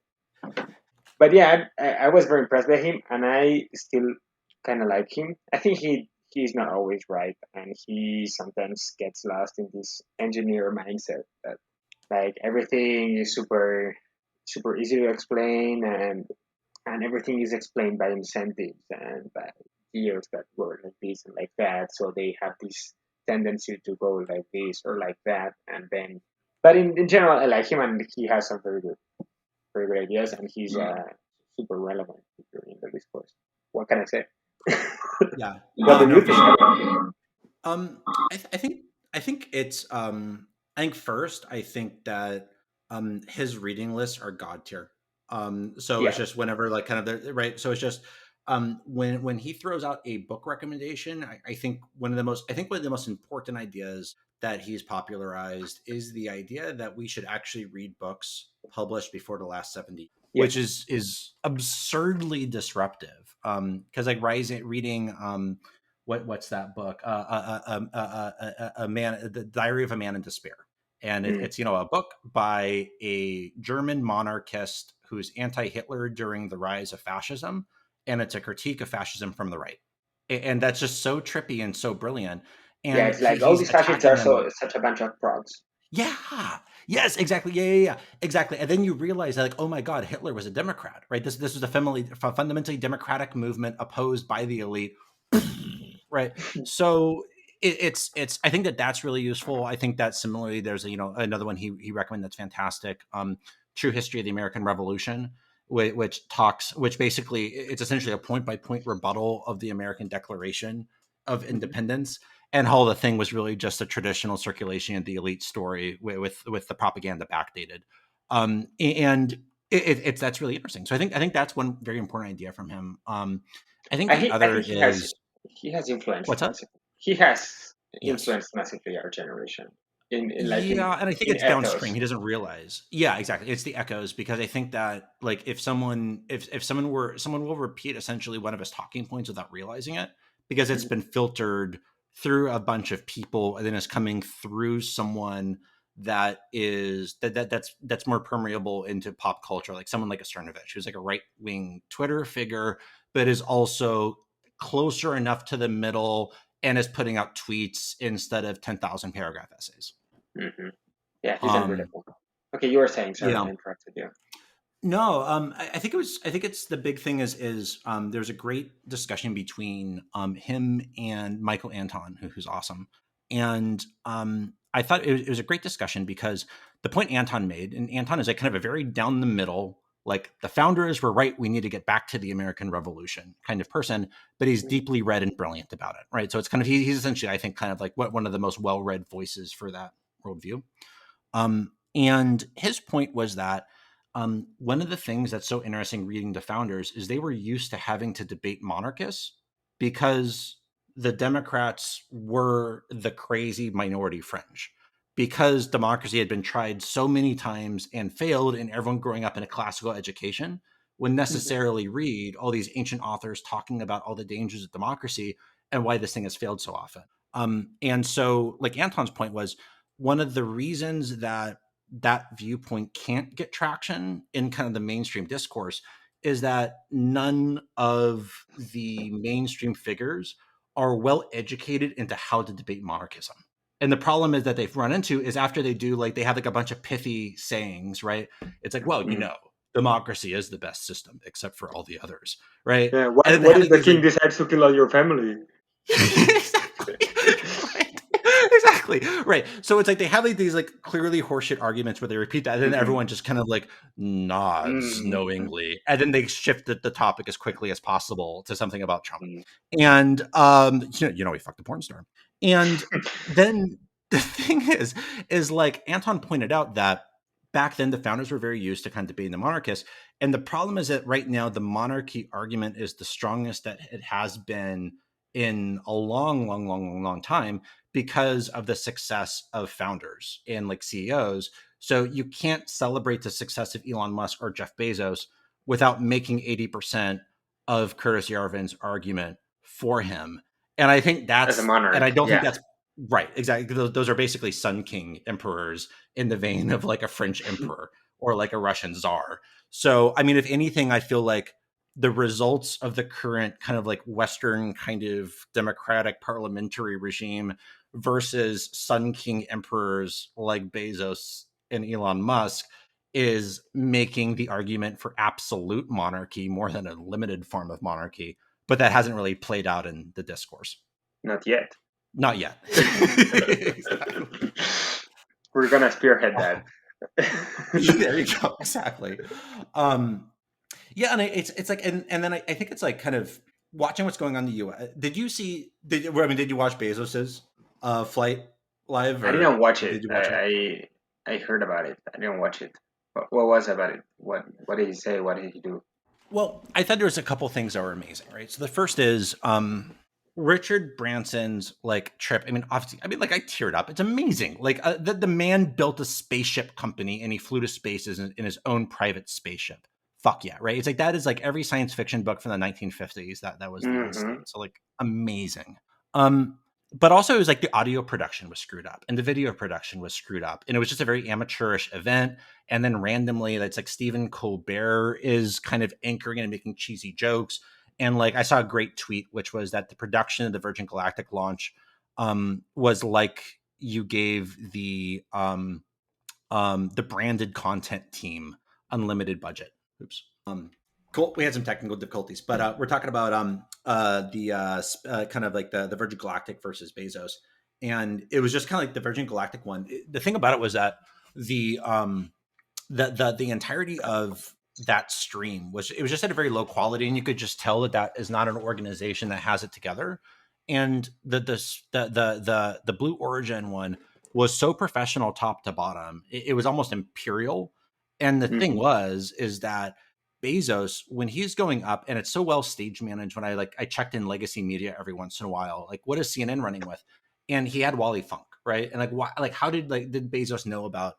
But yeah, I was very impressed by him, and I still kind of like him. I think he's not always right, and he sometimes gets lost in this engineer mindset that like everything is super super easy to explain, and everything is explained by incentives and by years that were like this and like that. So they have this tendency to go like this or like that, and then. But in general, I like him, and he has some very good ideas, and he's a super relevant figure in the discourse. What can I say? Yeah, What no, do no, you for think sure. about it? I think it's I think first I think that his reading lists are god tier. So it's Yeah. just whenever like kind of the right. So it's just when he throws out a book recommendation, I think one of the most important ideas that he's popularized is the idea that we should actually read books published before the last 70, which Yes. is absurdly disruptive. Because like rising reading what's that book? A man, the Diary of a Man in Despair, and Mm. it's a book by a German monarchist who's anti-Hitler during the rise of fascism, and it's a critique of fascism from the right, and that's just so trippy and so brilliant. Yeah, And it's like all he's these fascists are attacking them. such a bunch of prods. Yeah. Yes, exactly. Yeah. Exactly. And then you realize that, like, oh my God, Hitler was a Democrat, right? This was a fundamentally democratic movement opposed by the elite, right? So it's. I think that's really useful. I think that similarly, there's another one he recommended that's fantastic. True History of the American Revolution, which basically it's essentially a point by point rebuttal of the American Declaration of Mhm. Independence, and how the thing was really just a traditional circulation of the elite story with the propaganda backdated. And it's that's really interesting. So I think that's one very important idea from him. I think the I other think is he has influenced what's up. massively. He has Yes. influenced massively our generation. in like Yeah, and I think in it's downstream. ethos. He doesn't realize. Yeah, exactly. It's the echoes because I think that like if someone will repeat essentially one of his talking points without realizing it because it's Mhm, been filtered through a bunch of people and then it's coming through someone that's more permeable into pop culture, like someone like a Cernovich, who's like a right wing Twitter figure, but is also closer enough to the middle and is putting out tweets instead of 10,000 paragraph essays. mhm. Yeah, he's Um, unreadable. Okay, you were saying. Sorry, yeah. I interrupted you. No, I think it was. I think it's the big thing is there's a great discussion between him and Michael Anton, who's awesome, and I thought it was a great discussion because the point Anton made, and Anton is like kind of a very down the middle, like the founders were right, we need to get back to the American Revolution kind of person, but he's Mhm, deeply read and brilliant about it, right? So it's kind of he's essentially I think kind of like what one of the most well read voices for that worldview. And his point was that one of the things that's so interesting reading the founders is they were used to having to debate monarchists because the Democrats were the crazy minority fringe. Because democracy had been tried so many times and failed, and everyone growing up in a classical education would mhm. necessarily read all these ancient authors talking about all the dangers of democracy and why this thing has failed so often. And so, like Anton's point was, one of the reasons that that viewpoint can't get traction in kind of the mainstream discourse is that none of the mainstream figures are well educated into how to debate monarchism. And the problem is that they've run into is after they do, like, they have like a bunch of pithy sayings, right? It's like, well, Mm. democracy is the best system except for all the others, right? Yeah, And then they what have if like the these king like decides to kill all your family? exactly. Right. Exactly. Right. So it's like they have like these like clearly horseshit arguments where they repeat that, and then Mhm, everyone just kind of like nods mhm, knowingly, and then they shift the topic as quickly as possible to something about Trump. mhm. And he fucked a porn star. And then the thing is like Anton pointed out that back then the founders were very used to kind of debating the monarchists. And the problem is that right now the monarchy argument is the strongest that it has been in a long, long, long, long, long time because of the success of founders and like CEOs. So you can't celebrate the success of Elon Musk or Jeff Bezos without making 80% of Curtis Yarvin's argument for him. And I think As a and I monarch, don't think yeah. that's right. Exactly. Those are basically Sun King emperors in the vein of like a French emperor or like a Russian czar. So, I mean, if anything, I feel like the results of the current kind of like Western kind of democratic parliamentary regime versus Sun King emperors like Bezos and Elon Musk is making the argument for absolute monarchy more than a limited form of monarchy, but that hasn't really played out in the discourse. Not yet. Not yet. Exactly. We're gonna spearhead that. There you go. Exactly. Um, yeah, and it's like, and then I think it's like kind of watching what's going on in the U.S. Did you see? Did you watch Bezos's flight live, I or didn't watch it. did you watch it? I heard about it. I didn't watch it. What was about it? What did he say? What did he do? Well, I thought there was a couple things that were amazing, right? So the first is Richard Branson's like trip. I mean, obviously, I mean, like I teared up. It's amazing. Like the man built a spaceship company and he flew to spaces in his own private spaceship. Fuck yeah, right? It's like that is like every science fiction book from the 1950s that was the end Hmm. state. So like amazing. Um, but also it was like the audio production was screwed up and the video production was screwed up, and it was just a very amateurish event. And then randomly, that's like Stephen Colbert is kind of anchoring and making cheesy jokes. And like I saw a great tweet, which was that the production of the Virgin Galactic launch was like you gave the branded content team unlimited budget. Oops. Cool. We had some technical difficulties, but we're talking about kind of like the Virgin Galactic versus Bezos, and it was just kind of like the Virgin Galactic one. The thing about it was that the the entirety of that stream was it was just at a very low quality, and you could just tell that that is not an organization that has it together. And the Blue Origin one was so professional top to bottom, it was almost imperial. And the thing Hmm. is that Bezos, when he's going up, and it's so well stage managed. When I checked in legacy media every once in a while, like what is CNN running with, and he had Wally Funk, right? And like why, like how did Bezos know about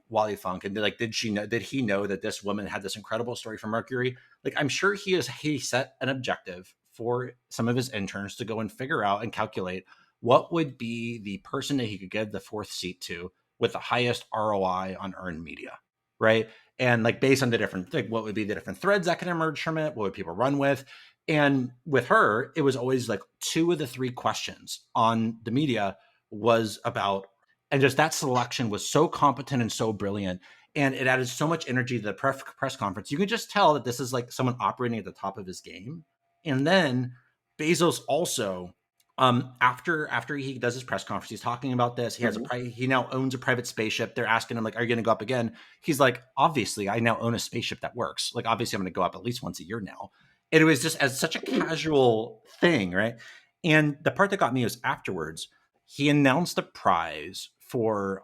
Wally Funk, and did he know that this woman had this incredible story from Mercury? Like I'm sure he set an objective for some of his interns to go and figure out and calculate what would be the person that he could give the fourth seat to with the highest ROI on earned media, right? And like based on the different, like what would be the different threads that can emerge from it, what would people run with? And with her, it was always like two of the three questions on the media was about, and just that selection was so competent and so brilliant. And it added so much energy to the press conference. You could just tell that this is like someone operating at the top of his game. And then Bezos also, after he does his press conference, he's talking about this. Hmm. He now owns a private spaceship. They're asking him like, "Are you going to go up again?" He's like, "Obviously, I now own a spaceship that works. Like, obviously, I'm going to go up at least once a year now." And it was just as such a casual thing, right? And the part that got me was afterwards, he announced a prize for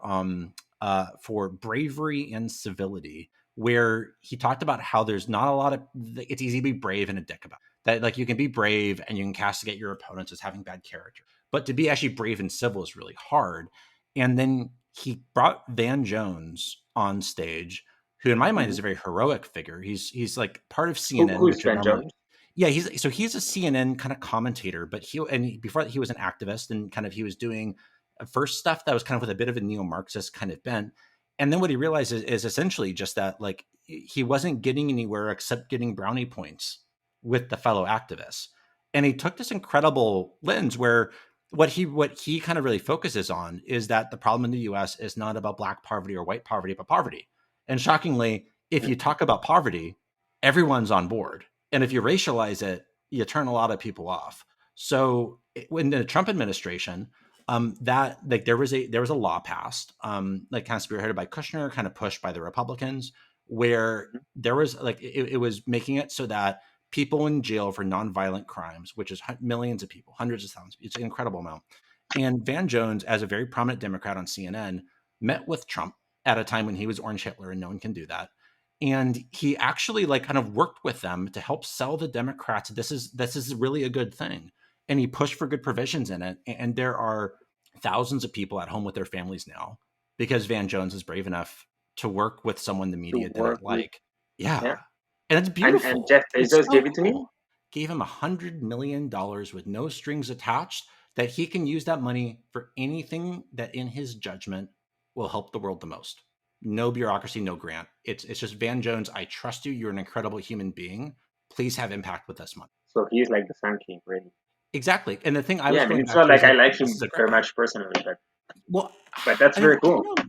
bravery and civility, where he talked about how there's not a lot of, it's easy to be brave and a dick about that. Like you can be brave and you can castigate your opponents as having bad character, but to be actually brave and civil is really hard. And then he brought Van Jones on stage, who in my mind is Hmm. a very heroic figure. He's like part of CNN, Who's which are Ben normally, Jones? yeah, he's a CNN kind of commentator, but before that he was an activist, and kind of he was doing first stuff that was kind of with a bit of a neo-Marxist kind of bent. And then what he realized is essentially just that like he wasn't getting anywhere except getting brownie points with the fellow activists. And he took this incredible lens where what he kind of really focuses on is that the problem in the US is not about black poverty or white poverty, but poverty. And shockingly, if you talk about poverty, everyone's on board. And if you racialize it, you turn a lot of people off. So when the Trump administration, that like there was a law passed, like kind of spearheaded by Kushner, kind of pushed by the Republicans, where there was like it was making it so that people in jail for nonviolent crimes, which is millions of people, hundreds of thousands, it's an incredible amount. And Van Jones, as a very prominent Democrat on CNN, met with Trump at a time when he was Orange Hitler, and no one can do that. And he actually like kind of worked with them to help sell the Democrats this is really a good thing, and he pushed for good provisions in it. And there are thousands of people at home with their families now because Van Jones is brave enough to work with someone the To media work didn't with, like. Yeah. yeah. And it's And beautiful. Jeff It's Bezos so gave it to him. cool. Gave him $100 million with no strings attached, that he can use that money for anything that in his judgment will help the world the most. No bureaucracy, no grant. It's just, Van Jones, I trust you. You're an incredible human being. Please have impact with this money. So he's like the Sun King, really. Exactly. And the thing I Yeah, was I mean, going it's back not to is like I like, like this him is a very gripper. much personally, Well, but that's I mean, very I don't cool. know.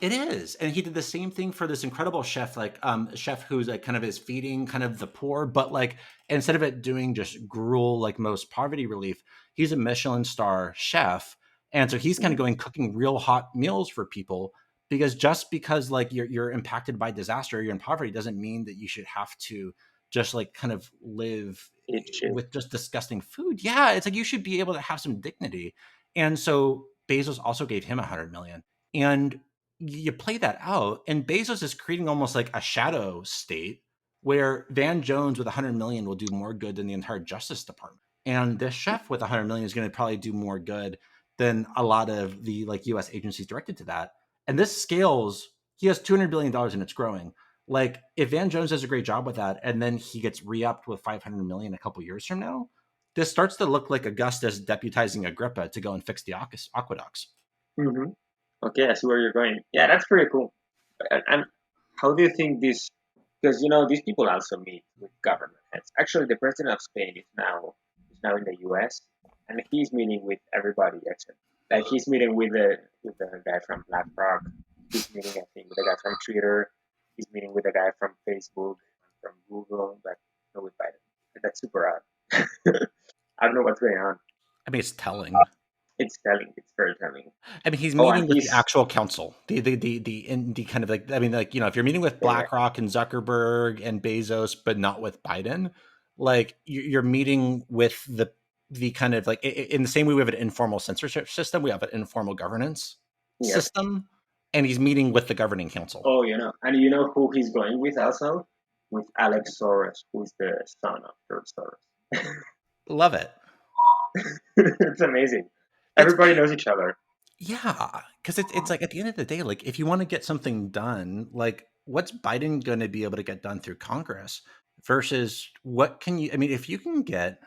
It is, and he did the same thing for this incredible chef, like chef who's like kind of is feeding kind of the poor, but like instead of it doing just gruel like most poverty relief, he's a Michelin star chef, and so he's kind of Mhm. going cooking real hot meals for people. Because just because like you're impacted by disaster, you're in poverty, doesn't mean that you should have to just like kind of live Eat shit. with just disgusting food. Yeah, it's like you should be able to have some dignity. And so Bezos also gave him 100 million. And you play that out, and Bezos is creating almost like a shadow state where Van Jones with 100 million will do more good than the entire Justice Department. And this chef with 100 million is going to probably do more good than a lot of the like US agencies directed to that. And this scales, he has $200 billion and it's growing. Like if Van Jones does a great job with that, and then he gets re-upped with 500 million a couple years from now, this starts to look like Augustus deputizing Agrippa to go and fix the aqueducts. Hmm. Okay, I see where you're going. Yeah, that's pretty cool. And how do you think this? Because these people also meet with government heads. Actually, the president of Spain is now in the U.S. and he's meeting with everybody except like he's meeting with the guy from BlackRock. He's meeting, I think, with the guy from Twitter. He's meeting with the guy from Facebook, from Google, but no with Biden. That's super odd. I don't know what's going on. I mean, it's telling. It's telling. It's very telling. I mean, he's Oh, and meeting with the he's actual council, the kind of like, I mean, like, if you're meeting with yeah, BlackRock and Zuckerberg and Bezos, but not with Biden, like you're meeting with the kind of like in the same way we have an informal censorship system, we have an informal governance yeah. system, and he's meeting with the governing council. Oh, and you know who he's going with also? With Alex Soros, who's the son of George Soros. Love it. It's amazing. It's Everybody knows each other. Yeah, because it's like at the end of the day, like if you want to get something done, like what's Biden going to be able to get done through Congress versus what can you? I mean, if you can get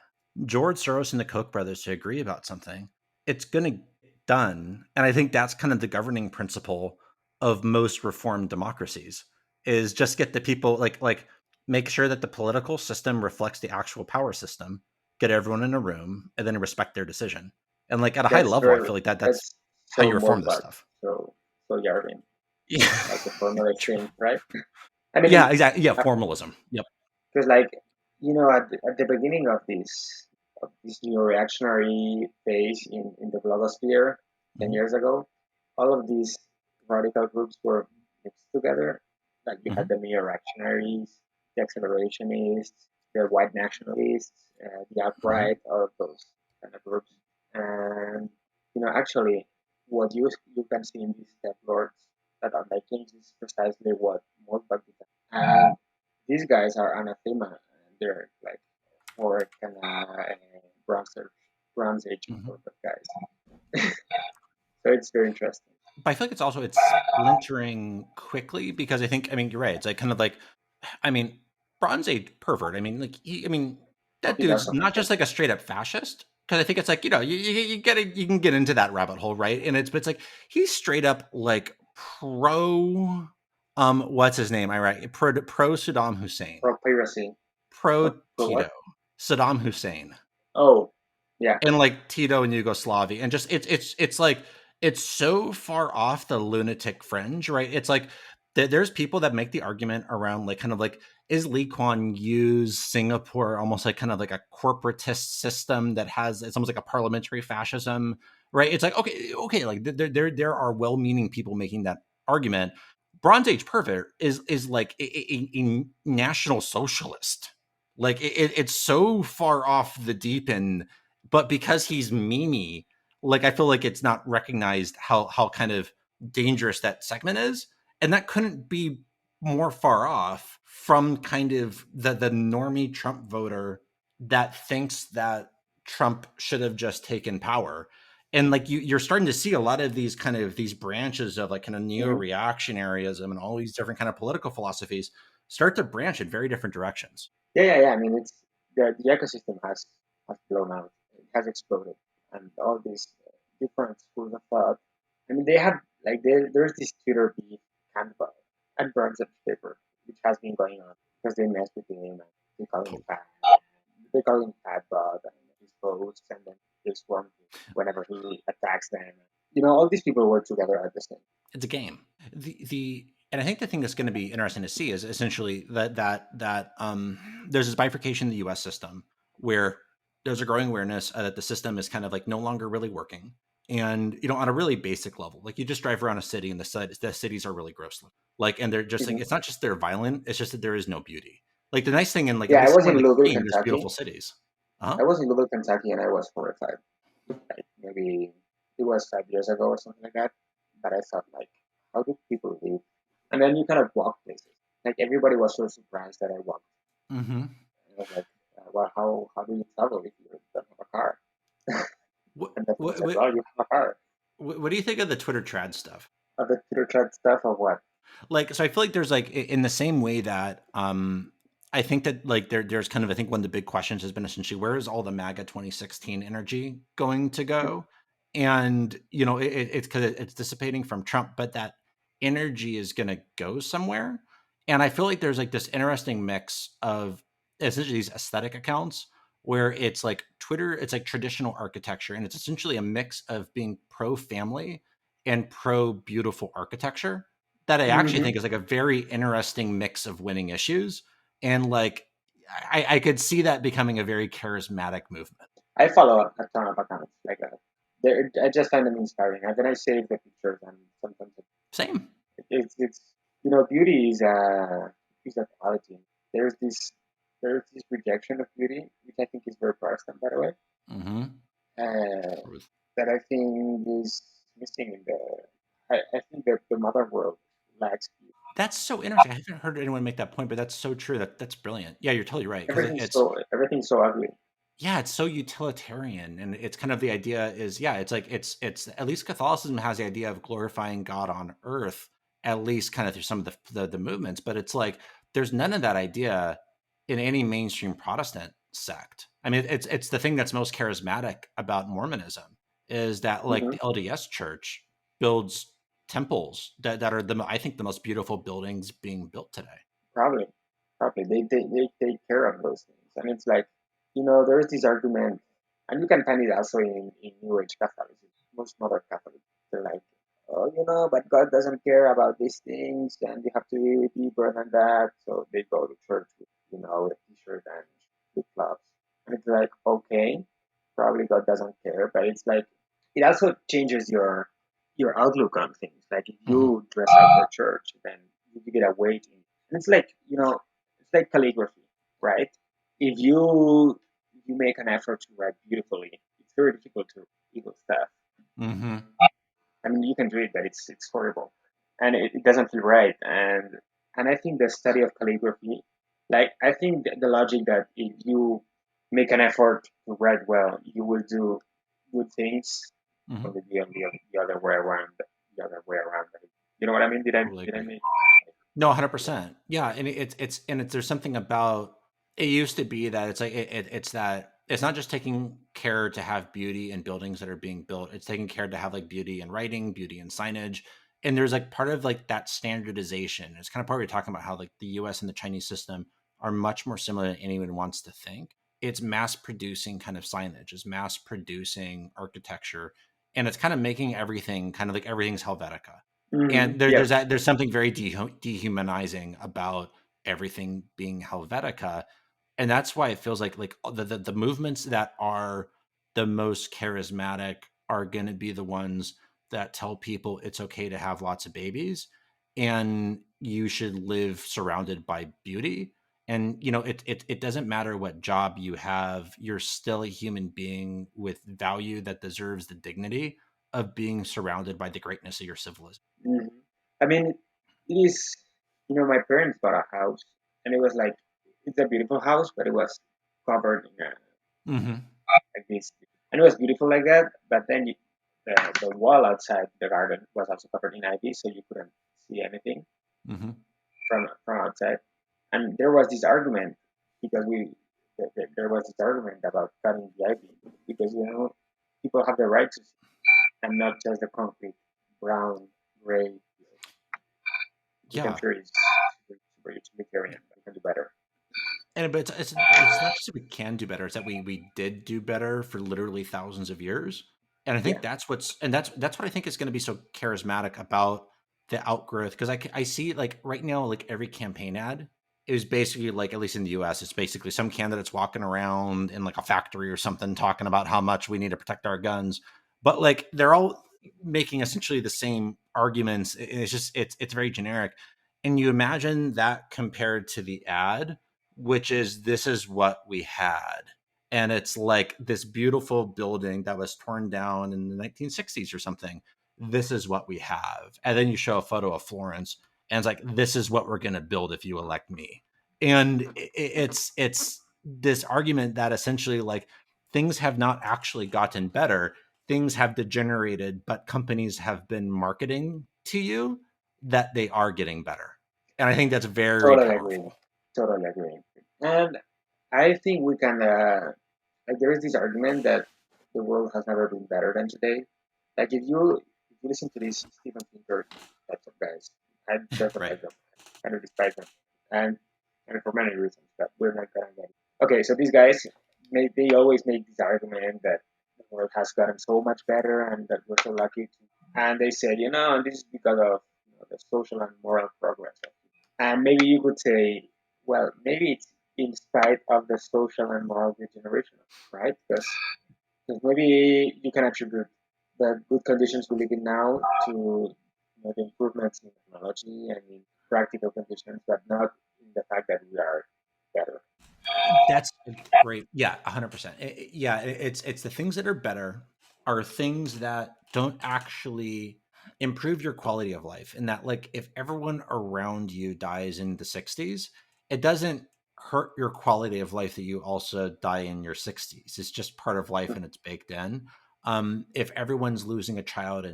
George Soros and the Koch brothers to agree about something, it's going to get done. And I think that's kind of the governing principle of most reformed democracies is just get the people like make sure that the political system reflects the actual power system, get everyone in a room, and then respect their decision. And like at a high That's level, I very feel like that's that's how so you reform this Morphle, stuff. so Yarvin, Yeah. like the former extreme, right? I Yeah, mean, exactly. Yeah, formalism. Yep. because like at the beginning of this new reactionary phase in the blogosphere 10 Hmm. years ago, all of these radical groups were mixed together. Like you had Hmm. the neo-reactionaries, the accelerationists, the white nationalists, the Hmm. alt-right, all of those kind of groups. And actually, what you can see in these step lords that are making is precisely what Moltmann did. And these guys are anathema. And they're like more kind of Bronze Age Hmm. sort of guys. So it's very interesting. But I feel like it's splintering quickly because I mean, you're right. It's like kind of like, I mean, Bronze Age pervert. I mean, like, I mean, Oh, that he does dude's something not just crazy. like a straight up fascist. Because I think it's like you can get into that rabbit hole, right? And but it's like he's straight up like pro, what's his name? I right pro Saddam Hussein, Pro piracy. pro For what? Tito, Saddam Hussein, Oh, yeah. and like Tito and Yugoslavia, and just it's like it's so far off the lunatic fringe, right? It's like there's people that make the argument around like kind of like is Lee Kuan Yew's Singapore almost like kind of like a corporatist system that has it's almost like a parliamentary fascism, right? It's like okay, like there are well-meaning people making that argument. Bronze Age pervert is like a national socialist. Like it's so far off the deep end, but because he's Mimi, like I feel like it's not recognized how kind of dangerous that segment is, and that couldn't be more far off from kind of the normie Trump voter that thinks that Trump should have just taken power. And like you're starting to see a lot of these kind of these branches of like kind of Hmm. neo-reactionaryism and all these different kind of political philosophies start to branch in very different directions. Yeah, yeah, yeah. I mean, it's the ecosystem has blown out. It has exploded, and all these different schools of thought. I mean, they have like there's this Twitter beef Canva and Burns of paper, which has been going on because they mess with him and they call him fat. They call him fat bot and his posts, and then they swarm him whenever he attacks them. All these people work together at the same. It's a game. The and I think the thing that's going to be interesting to see is essentially that there's this bifurcation in the U.S. system where there's a growing awareness that the system is kind of like no longer really working, and on a really basic level, like you just drive around a city and the cities are really gross, like, and they're just like Hmm. it's not just they're violent, it's just that there is no beauty. Like the nice thing in like at Yeah, I least was somewhere in like Louisville, Spain, there's Kentucky. beautiful cities. Uh huh. I was in Louisville, Kentucky, and I was horrified. Like maybe it was 5 years ago or something like that. But I thought like, how do people live? And then you kind of walk places. Like everybody was so surprised that I walked. Mm-hmm. And I was like, well, how do you travel if you don't have a car? What, And the phone what said, what well, you have a car. what do you think of the Twitter trad stuff? The Twitter chat stuff of what? Like so I feel like there's like in the same way that I think that like there's kind of I think one of the big questions has been essentially where is all the MAGA 2016 energy going to go? And it's because it's dissipating from Trump, but that energy is going to go somewhere. And I feel like there's like this interesting mix of essentially these aesthetic accounts where it's like Twitter, it's like traditional architecture, and it's essentially a mix of being pro family and pro beautiful architecture that I actually Mm-hmm. think is like a very interesting mix of winning issues. And like, I could see that becoming a very charismatic movement. I follow a ton of accounts like that. I just find them inspiring. And then I save the pictures and sometimes Same. it's beauty is a quality. There's this there's this rejection of beauty, which I think is very Protestant, by the way, Hmm. uh, that I think is missing in the. I think that the modern world lacks beauty. That's so interesting. I haven't heard anyone make that point, but that's so true. That's brilliant. Yeah, you're totally right. Because it's Everything's so ugly. yeah, it's so utilitarian, and it's kind of the idea is, yeah, it's like it's at least Catholicism has the idea of glorifying God on earth, at least kind of through some of the movements, but it's like there's none of that idea in any mainstream Protestant sect. I mean, it's the thing that's most charismatic about Mormonism is that like Hmm. the LDS Church builds temples that are I think the most beautiful buildings being built today. Probably, probably they take care of those things, and it's like, there's this argument, and you can find it also in New Age Catholicism. Most modern Catholics, they're like, oh, but God doesn't care about these things, and you have to be deeper than that. So they go to church with a t-shirt and flip flops, and it's like, okay, probably God doesn't care, but it's like it also changes your outlook on things. Like if Hmm. you dress up for church, then you get a weight in. And it's like, it's like calligraphy, right? If you make an effort to write beautifully, it's very difficult to evil stuff. Hmm. I mean, you can do it, but it's horrible, and it doesn't feel right. And I think the study of calligraphy, like I think the logic that if you make an effort to write well, you will do good things. Hmm. Or the other way around. The other way around. You know what I mean? Did I Totally did I agree. make? No, Yeah. 100%. Yeah, and there's something about it used to be that it's like it's that it's not just taking care to have beauty in buildings that are being built. It's taking care to have like beauty in writing, beauty in signage. And there's like part of like that standardization. It's kind of part we're talking about how like the US and the Chinese system are much more similar than anyone wants to think. It's mass producing kind of signage, it's mass producing architecture, and it's kind of making everything kind of like everything's Helvetica. Hmm. And Yes. there's something very dehumanizing about everything being Helvetica, and that's why it feels like the movements that are the most charismatic are going to be the ones that tell people it's okay to have lots of babies and you should live surrounded by beauty. And it doesn't matter what job you have, you're still a human being with value that deserves the dignity of being surrounded by the greatness of your civilization. Hmm. I mean, it is. My parents bought a house, and it was like it's a beautiful house, but it was covered in Hmm. like this, and it was beautiful like that. But then the wall outside the garden was also covered in ivy, so you couldn't see anything Hmm. from outside. And there was this argument because there was this argument about cutting the ivy because people have the right to see and not just the concrete brown gray, which I'm Yeah. sure is super utilitarian, but you can do better. And but it's not just that we can do better; it's that we did do better for literally thousands of years. And I Yeah. think that's what I think is going to be so charismatic about the outgrowth, because I see like right now like every campaign ad is basically like, at least in the U.S., it's basically some candidates walking around in like a factory or something talking about how much we need to protect our guns, but like they're all making essentially the same arguments. It's just it's very generic, and you imagine that compared to the ad, which is this is what we had. And it's like this beautiful building that was torn down in the 1960s or something. This is what we have. And then you show a photo of Florence, and it's like, this is what we're going to build if you elect me. And it's this argument that essentially like things have not actually gotten better. Things have degenerated, but companies have been marketing to you that they are getting better. And I think that's very Totally agree. powerful. Totally agree. And I think we can. Like there is this argument that the world has never been better than today. Like if you listen to these Stephen Pinker types of guys, I just don't Right. like them. I kind of despise them, and for many reasons. But we're not gonna get it. Okay, so these guys, they always make this argument that the world has gotten so much better and that we're so lucky. And they said, and this is because of the social and moral progress. And maybe you could say, well, maybe it's in spite of the social and moral degeneration, right? Because maybe you can attribute the good conditions we live in now to the improvements in technology and in practical conditions, but not in the fact that we are better. That's a great, yeah, 100%. Yeah, it's the things that are better are things that don't actually improve your quality of life. And that, like, if everyone around you dies in the 60s, it doesn't hurt your quality of life that you also die in your 60s. It's just part of life and it's baked in. If everyone's losing a child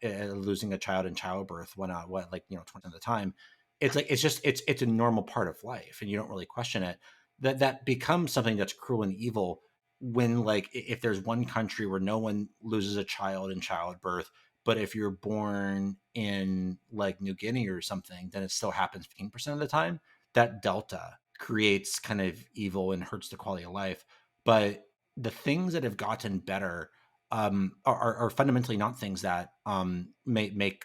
losing a child in childbirth, what like 20 of the time, it's like it's a normal part of life, and you don't really question it. That becomes something that's cruel and evil when, like, if there's one country where no one loses a child in childbirth, but if you're born in like New Guinea or something, then it still happens 15% of the time. That delta creates kind of evil and hurts the quality of life. But the things that have gotten better are fundamentally not things that make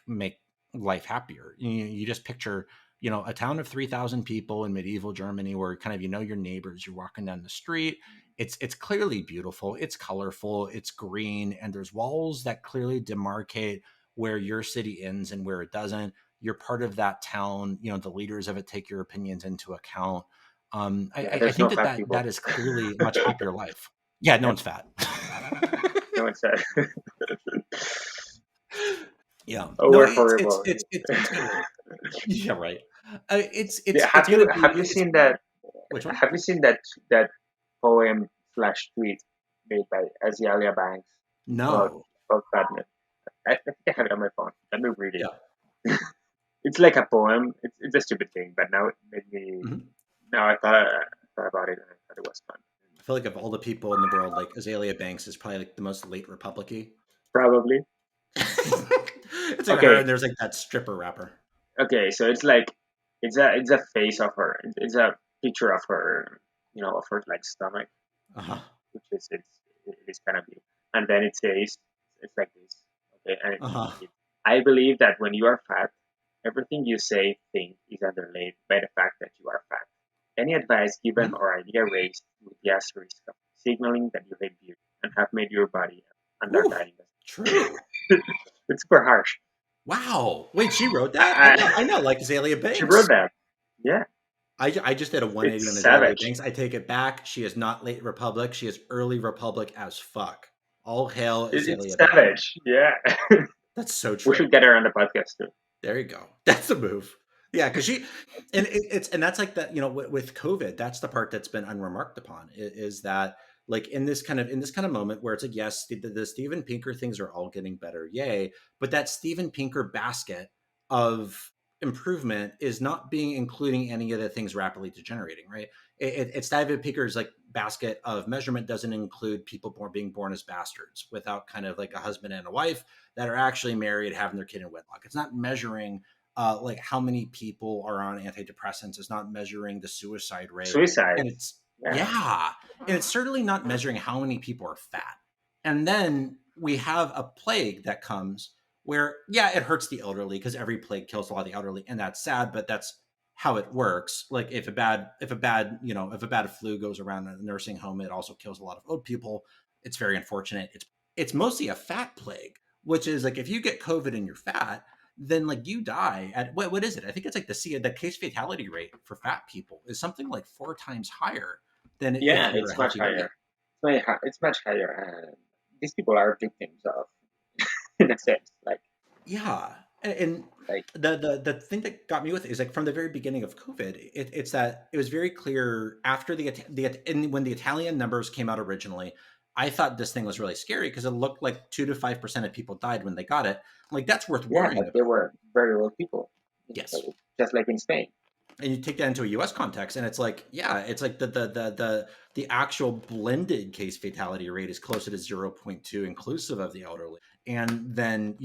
life happier. You just picture, a town of 3,000 people in medieval Germany, where kind of your neighbors. You're walking down the street. It's clearly beautiful. It's colorful. It's green, and there's walls that clearly demarcate where your city ends and where it doesn't. You're part of that town. The leaders of it take your opinions into account. Yeah, I there's no think fat that people. is clearly a much happier life. Yeah, no Yeah, one's fat. no one said. Yeah, Oh, no, we're it's horrible. it's it's it's gonna. Yeah, right. Yeah, It's gonna have be you it's seen that? which one? Have you seen that poem slash tweet made by Azalea Banks about No. fatness? I think I have it on my phone. Let me read it. Yeah. It's like a poem. It's a stupid thing, but now it made me. Mhm. Now I thought about it and I thought it was fun. I feel like of all the people in the world, like Azalea Banks is probably like the most late Republic-y. Probably. It's like her, Okay. and there's like that stripper rapper. Okay. So it's like it's a face of her. It's a picture of her. Of her like stomach, Uh-huh. which is it is kind of beautiful. And then it says it's like this. Okay. And Uh-huh. it, I believe that when you are fat, everything you say, think is underlaid by the fact that you are fat. Any advice given Mhm. or idea raised with the asterisk of signaling that you hate beauty and have made your body an Ooh, underlying. true. It's super harsh. Wow. Wait, she wrote that? I know, I, I know, like Azalea she wrote Banks. that. Yeah, I just did a it's 180 on Azalea savage. Banks. I take it back. She is not late Republic. She is early Republic as fuck. All hail It's Azalea Banks. savage. Yeah, That's so we true. should get her on the podcast too. There you go. That's a move. Yeah, because and that's like that. With COVID, that's the part that's been unremarked upon. Is that, like, in this kind of moment where it's like, yes, the Steven Pinker things are all getting better, yay, but that Steven Pinker basket of improvement is not being including any of the things rapidly degenerating, right? It's Steven Pinker's like basket of measurement doesn't include people being born as bastards without kind of like a husband and a wife that are actually married, having their kid in wedlock. It's not measuring like how many people are on antidepressants. It's not measuring the suicide rate, and Suicides. it's Yeah, yeah, and it's certainly not measuring how many people are fat. And then we have a plague that comes where, yeah, it hurts the elderly because every plague kills a lot of the elderly, and that's sad, but that's how it works. Like, if a bad flu goes around in a nursing home, it also kills a lot of old people. It's very unfortunate. It's mostly a fat plague, which is like, if you get COVID and you're fat, then like you die at what is it? I think it's like the case fatality rate for fat people is something like 4 times higher than if yeah, you're a it's much healthy weight. higher. It's much higher, and these people are victims of, in a sense, Yeah, and like the thing that got me with it is, like, from the very beginning of COVID, it's that it was very clear after and when the Italian numbers came out originally. I thought this thing was really scary because it looked like 2 to 5% of people died when they got it. Like, that's worth yeah, worrying but they about. were very old people in Yes, Italy, just like in Spain. and you take that into a US context, and it's like, yeah, it's like the actual blended case fatality rate is closer to 0.2 inclusive of the elderly. And then,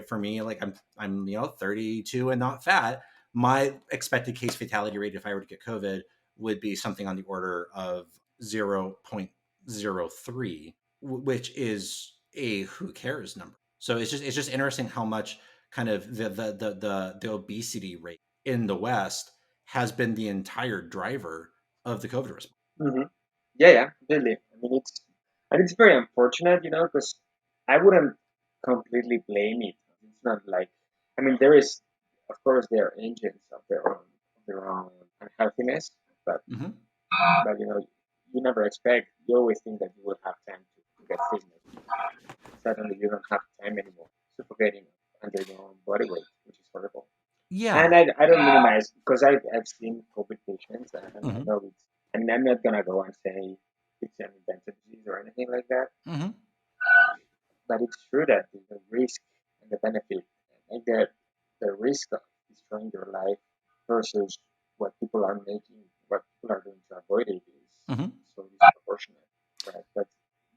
for me, like, I'm 32 and not fat. My expected case fatality rate if I were to get COVID would be something on the order of 0.03, which is a who cares number. So it's just interesting how much kind of the obesity rate in the West has been the entire driver of the COVID response. Hmm. Yeah, yeah, really. I mean, it's very unfortunate, because I wouldn't completely blame it. It's not like, I mean, there is, of course, there are engines of their own unhealthiness, but Hmm. you never expect. You always think that you will have time to get fitness. Suddenly, you don't have time anymore. Suffocating under your own body weight, which is horrible. Yeah. And I don't minimize because I've seen COVID patients. And I Hmm. know it's, and I'm not gonna go and say it's an invented disease or anything like that, Hmm. but it's true that the risk and the benefit, like the risk of destroying your life versus what people are making, what people are doing to avoid it is Hmm. so disproportionate, right?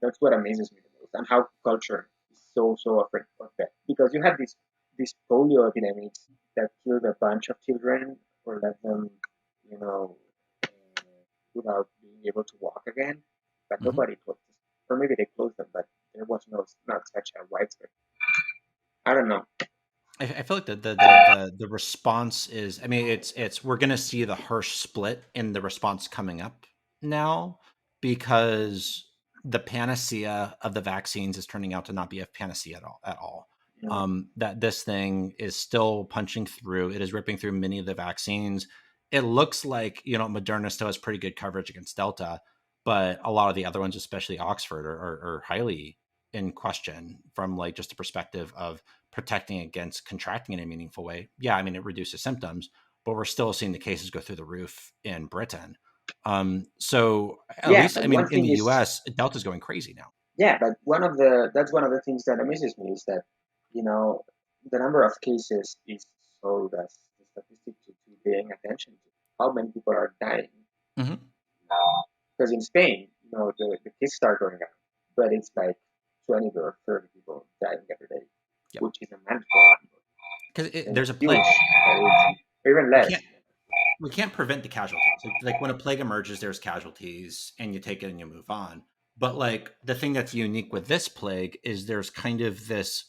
That's what amazes me the most, and how culture is so afraid of that. Because you had these polio epidemics that killed a bunch of children or let them, you know, without being able to walk again, but Hmm. nobody closed them. Or maybe they closed them, but there was not such a widespread. I don't know. I feel like the response is, I mean, it's we're gonna see the harsh split in the response coming up now, because the panacea of the vaccines is turning out to not be a panacea at all. Mm, That this thing is still punching through. It is ripping through many of the vaccines. It looks like, Moderna still has pretty good coverage against Delta, but a lot of the other ones, especially Oxford, are highly in question from like just a perspective of protecting against contracting in a meaningful way. Yeah, I mean, it reduces symptoms, but we're still seeing the cases go through the roof in Britain. So at yeah, least, but I one mean, in thing the is, US, Delta's going crazy now. yeah, but one of the things that amazes me is that, you know, the number of cases is so that's the statistic to paying attention to. How many people are dying Hmm. now? Because in Spain, the cases start going down, but it's like 20 or 30 people dying every day, Yep. which is a mandatory number. Because And there's it's a huge, plague. but it's even We less. can't we can't prevent the casualties. Like when a plague emerges, there's casualties, and you take it and you move on. But like the thing that's unique with this plague is there's kind of this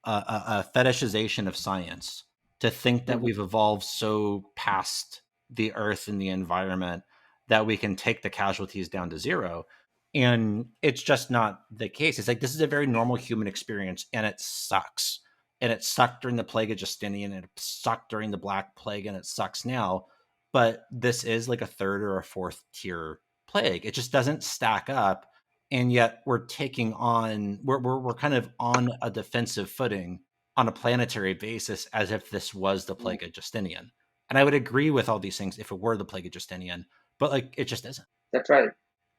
a fetishization of science to think that Mhm. we've evolved so past the earth and the environment that we can take the casualties down to zero. And it's just not the case. It's like this is a very normal human experience, and it sucks, and it sucked during the plague of Justinian, and it sucked during the Black Plague, and it sucks now. But this is like a third or a fourth tier plague. It just doesn't stack up, and yet we're kind of on a defensive footing on a planetary basis, as if this was the Mm, plague of Justinian. And I would agree with all these things if it were the plague of Justinian, but like it just isn't. that's right.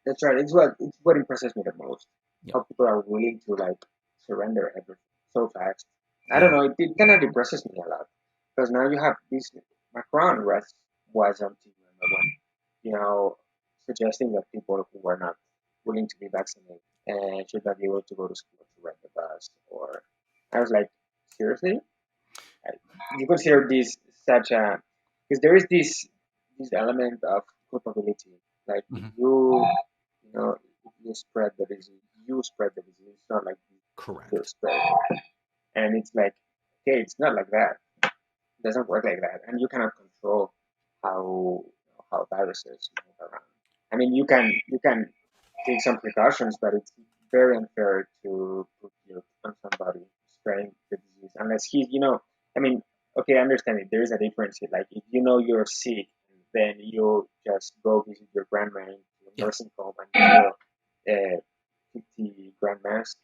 That's right. It's what impresses me the most. Yep. How people are willing to like surrender everything so fast. I don't Yeah. know. It kind of depresses me a lot because now you have this Macron was on TV on the one, suggesting that people who were not willing to be vaccinated should not be able to go to school to ride the bus. Or I was like, seriously? Like, you consider this such a because there is this element of culpability. Like if Hmm. you spread the disease, you spread the disease. It's not like you Correct. spread it. And it's like, okay, it's not like that. It doesn't work like that, and you cannot control how viruses move around. I mean, you can take some precautions, but it's very unfair to put guilt on somebody spreading the disease unless I mean, okay, I understand it. There is a difference. Like if you know you're sick, then you just go visit your grandma in a Yeah. nursing home and you 50 grandmas,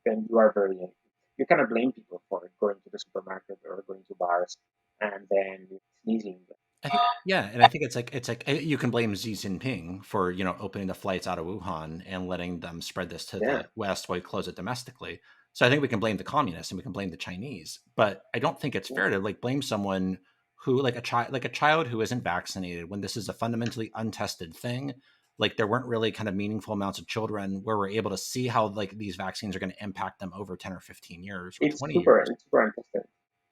then you cannot blame people for going to the supermarket or going to bars and then sneezing. I think, yeah, and I think it's like you can blame Xi Jinping for opening the flights out of Wuhan and letting them spread this to Yeah, the West while we close it domestically. So I think we can blame the communists and we can blame the Chinese, but I don't think it's yeah. fair to like blame someone who like a child who isn't vaccinated when this is a fundamentally untested thing. Like there weren't really kind of meaningful amounts of children where we're able to see how like these vaccines are going to impact them over 10 or 15 years or 20 years. It's super interesting.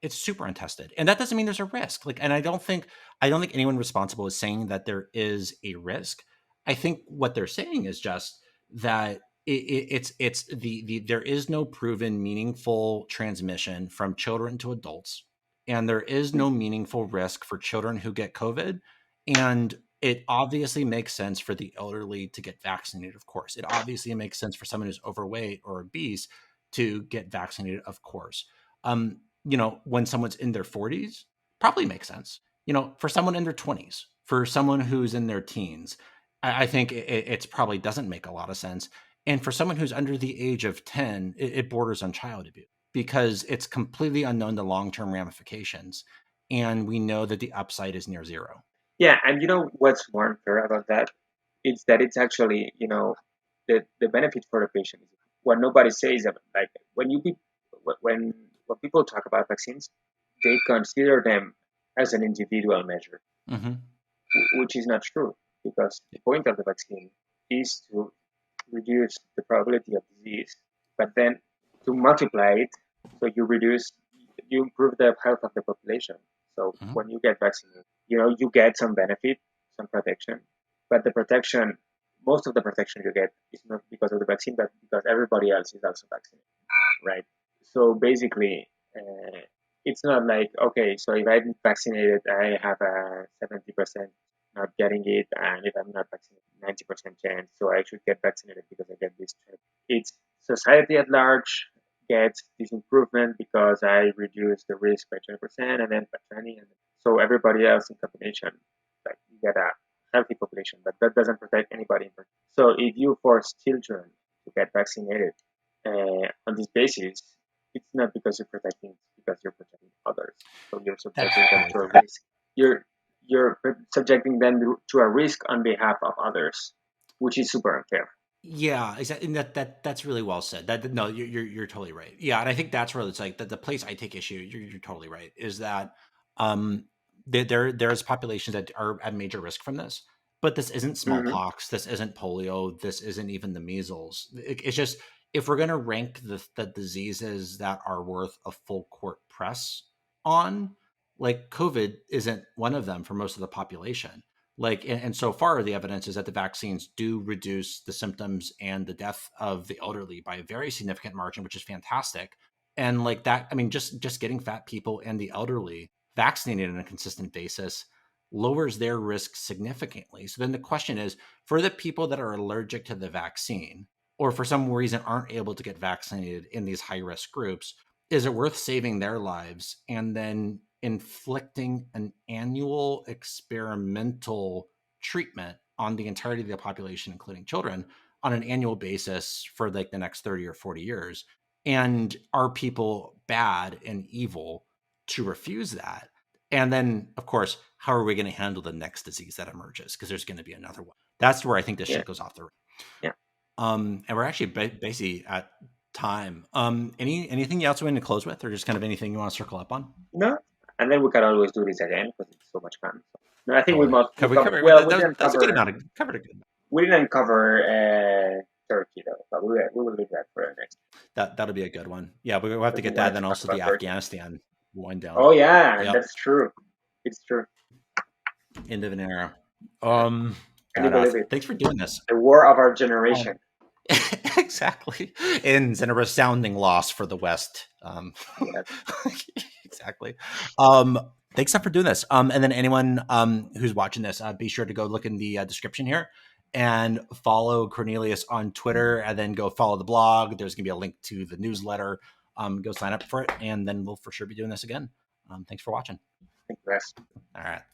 It's super untested, and that doesn't mean there's a risk. Like, and I don't think anyone responsible is saying that there is a risk. I think what they're saying is just that it's the there is no proven meaningful transmission from children to adults, and there is Mm. no meaningful risk for children who get COVID. And it obviously makes sense for the elderly to get vaccinated. Of course, it obviously makes sense for someone who's overweight or obese to get vaccinated. Of course, when someone's in their 40s, probably makes sense. For someone in their 20s, for someone who's in their teens, I think it's probably doesn't make a lot of sense. And for someone who's under the age of 10, it borders on child abuse because it's completely unknown the long term ramifications. And we know that the upside is near zero. Yeah, and you know what's more unfair about that? It's that it's actually, the benefit for the patient is what nobody says about, like, when you be, when people talk about vaccines, they consider them as an individual measure, Mm-hmm. which is not true, because the point of the vaccine is to reduce the probability of disease, but then to multiply it, so you improve the health of the population. So Mm-hmm. when you get vaccinated, you get some benefit, some protection, but the protection, most of the protection you get is not because of the vaccine, but because everybody else is also vaccinated, right? So basically, it's not like, okay, so if I'm vaccinated, I have a 70% not getting it, and if I'm not vaccinated, 90% chance, so I should get vaccinated because I get this trip. It's society at large gets this improvement because I reduce the risk by 20%, and then by 20, and so everybody else in combination, like, you get a healthy population, but that doesn't protect anybody. So if you force children to get vaccinated, on this basis, it's not because you're protecting, it's because you're protecting others. So you're That's subjecting them totally to a fair. risk. You're subjecting them to a risk on behalf of others, which is super unfair. Yeah, exactly. And that's really well said. That no, you're totally right. Yeah, and I think that's where it's like the place I take issue. You're totally right. Is that um there's populations that are at major risk from this, but this isn't Hmm. smallpox. This isn't polio. This isn't even the measles. It's just if we're gonna rank the diseases that are worth a full court press on, like COVID isn't one of them for most of the population. Like, and so far the evidence is that the vaccines do reduce the symptoms and the death of the elderly by a very significant margin, which is fantastic. And like that, I mean, just getting fat people and the elderly vaccinated on a consistent basis lowers their risk significantly. So then the question is, for the people that are allergic to the vaccine or for some reason aren't able to get vaccinated in these high risk groups, is it worth saving their lives and then inflicting an annual experimental treatment on the entirety of the population, including children, on an annual basis for like the next 30 or 40 years? And are people bad and evil to refuse that? And then, of course, how are we going to handle the next disease that emerges? Because there's going to be another one. That's where I think this Yeah, shit goes off the rails. yeah. And we're actually basically at time. Anything else we want to close with, or just kind of anything you want to circle up on? No, and then we can always do this again because it's so much fun. So, no, I think we Totally. must we Cover, we cover. cover Well, that, that was a good amount of covered a good amount. we didn't cover Turkey though, but we will leave that for next. That'll be a good one. Yeah, we'll have to Because we get that. wanted to Then talk also the about Turkey. Afghanistan wind down. Oh yeah, Yep. that's true. It's true. End of an era. Yeah. Can you believe Badass. it? Thanks for doing this. The war of our Um, generation. exactly. Ends in a resounding loss for the West. Yeah. Exactly. Thanks for doing this. And then anyone who's watching this, be sure to go look in the description here and follow Cornelius on Twitter, and then go follow the blog. There's gonna be a link to the newsletter. Go sign up for it, and then we'll for sure be doing this again. Thanks for watching. Thank you, guys. All right. Thanks.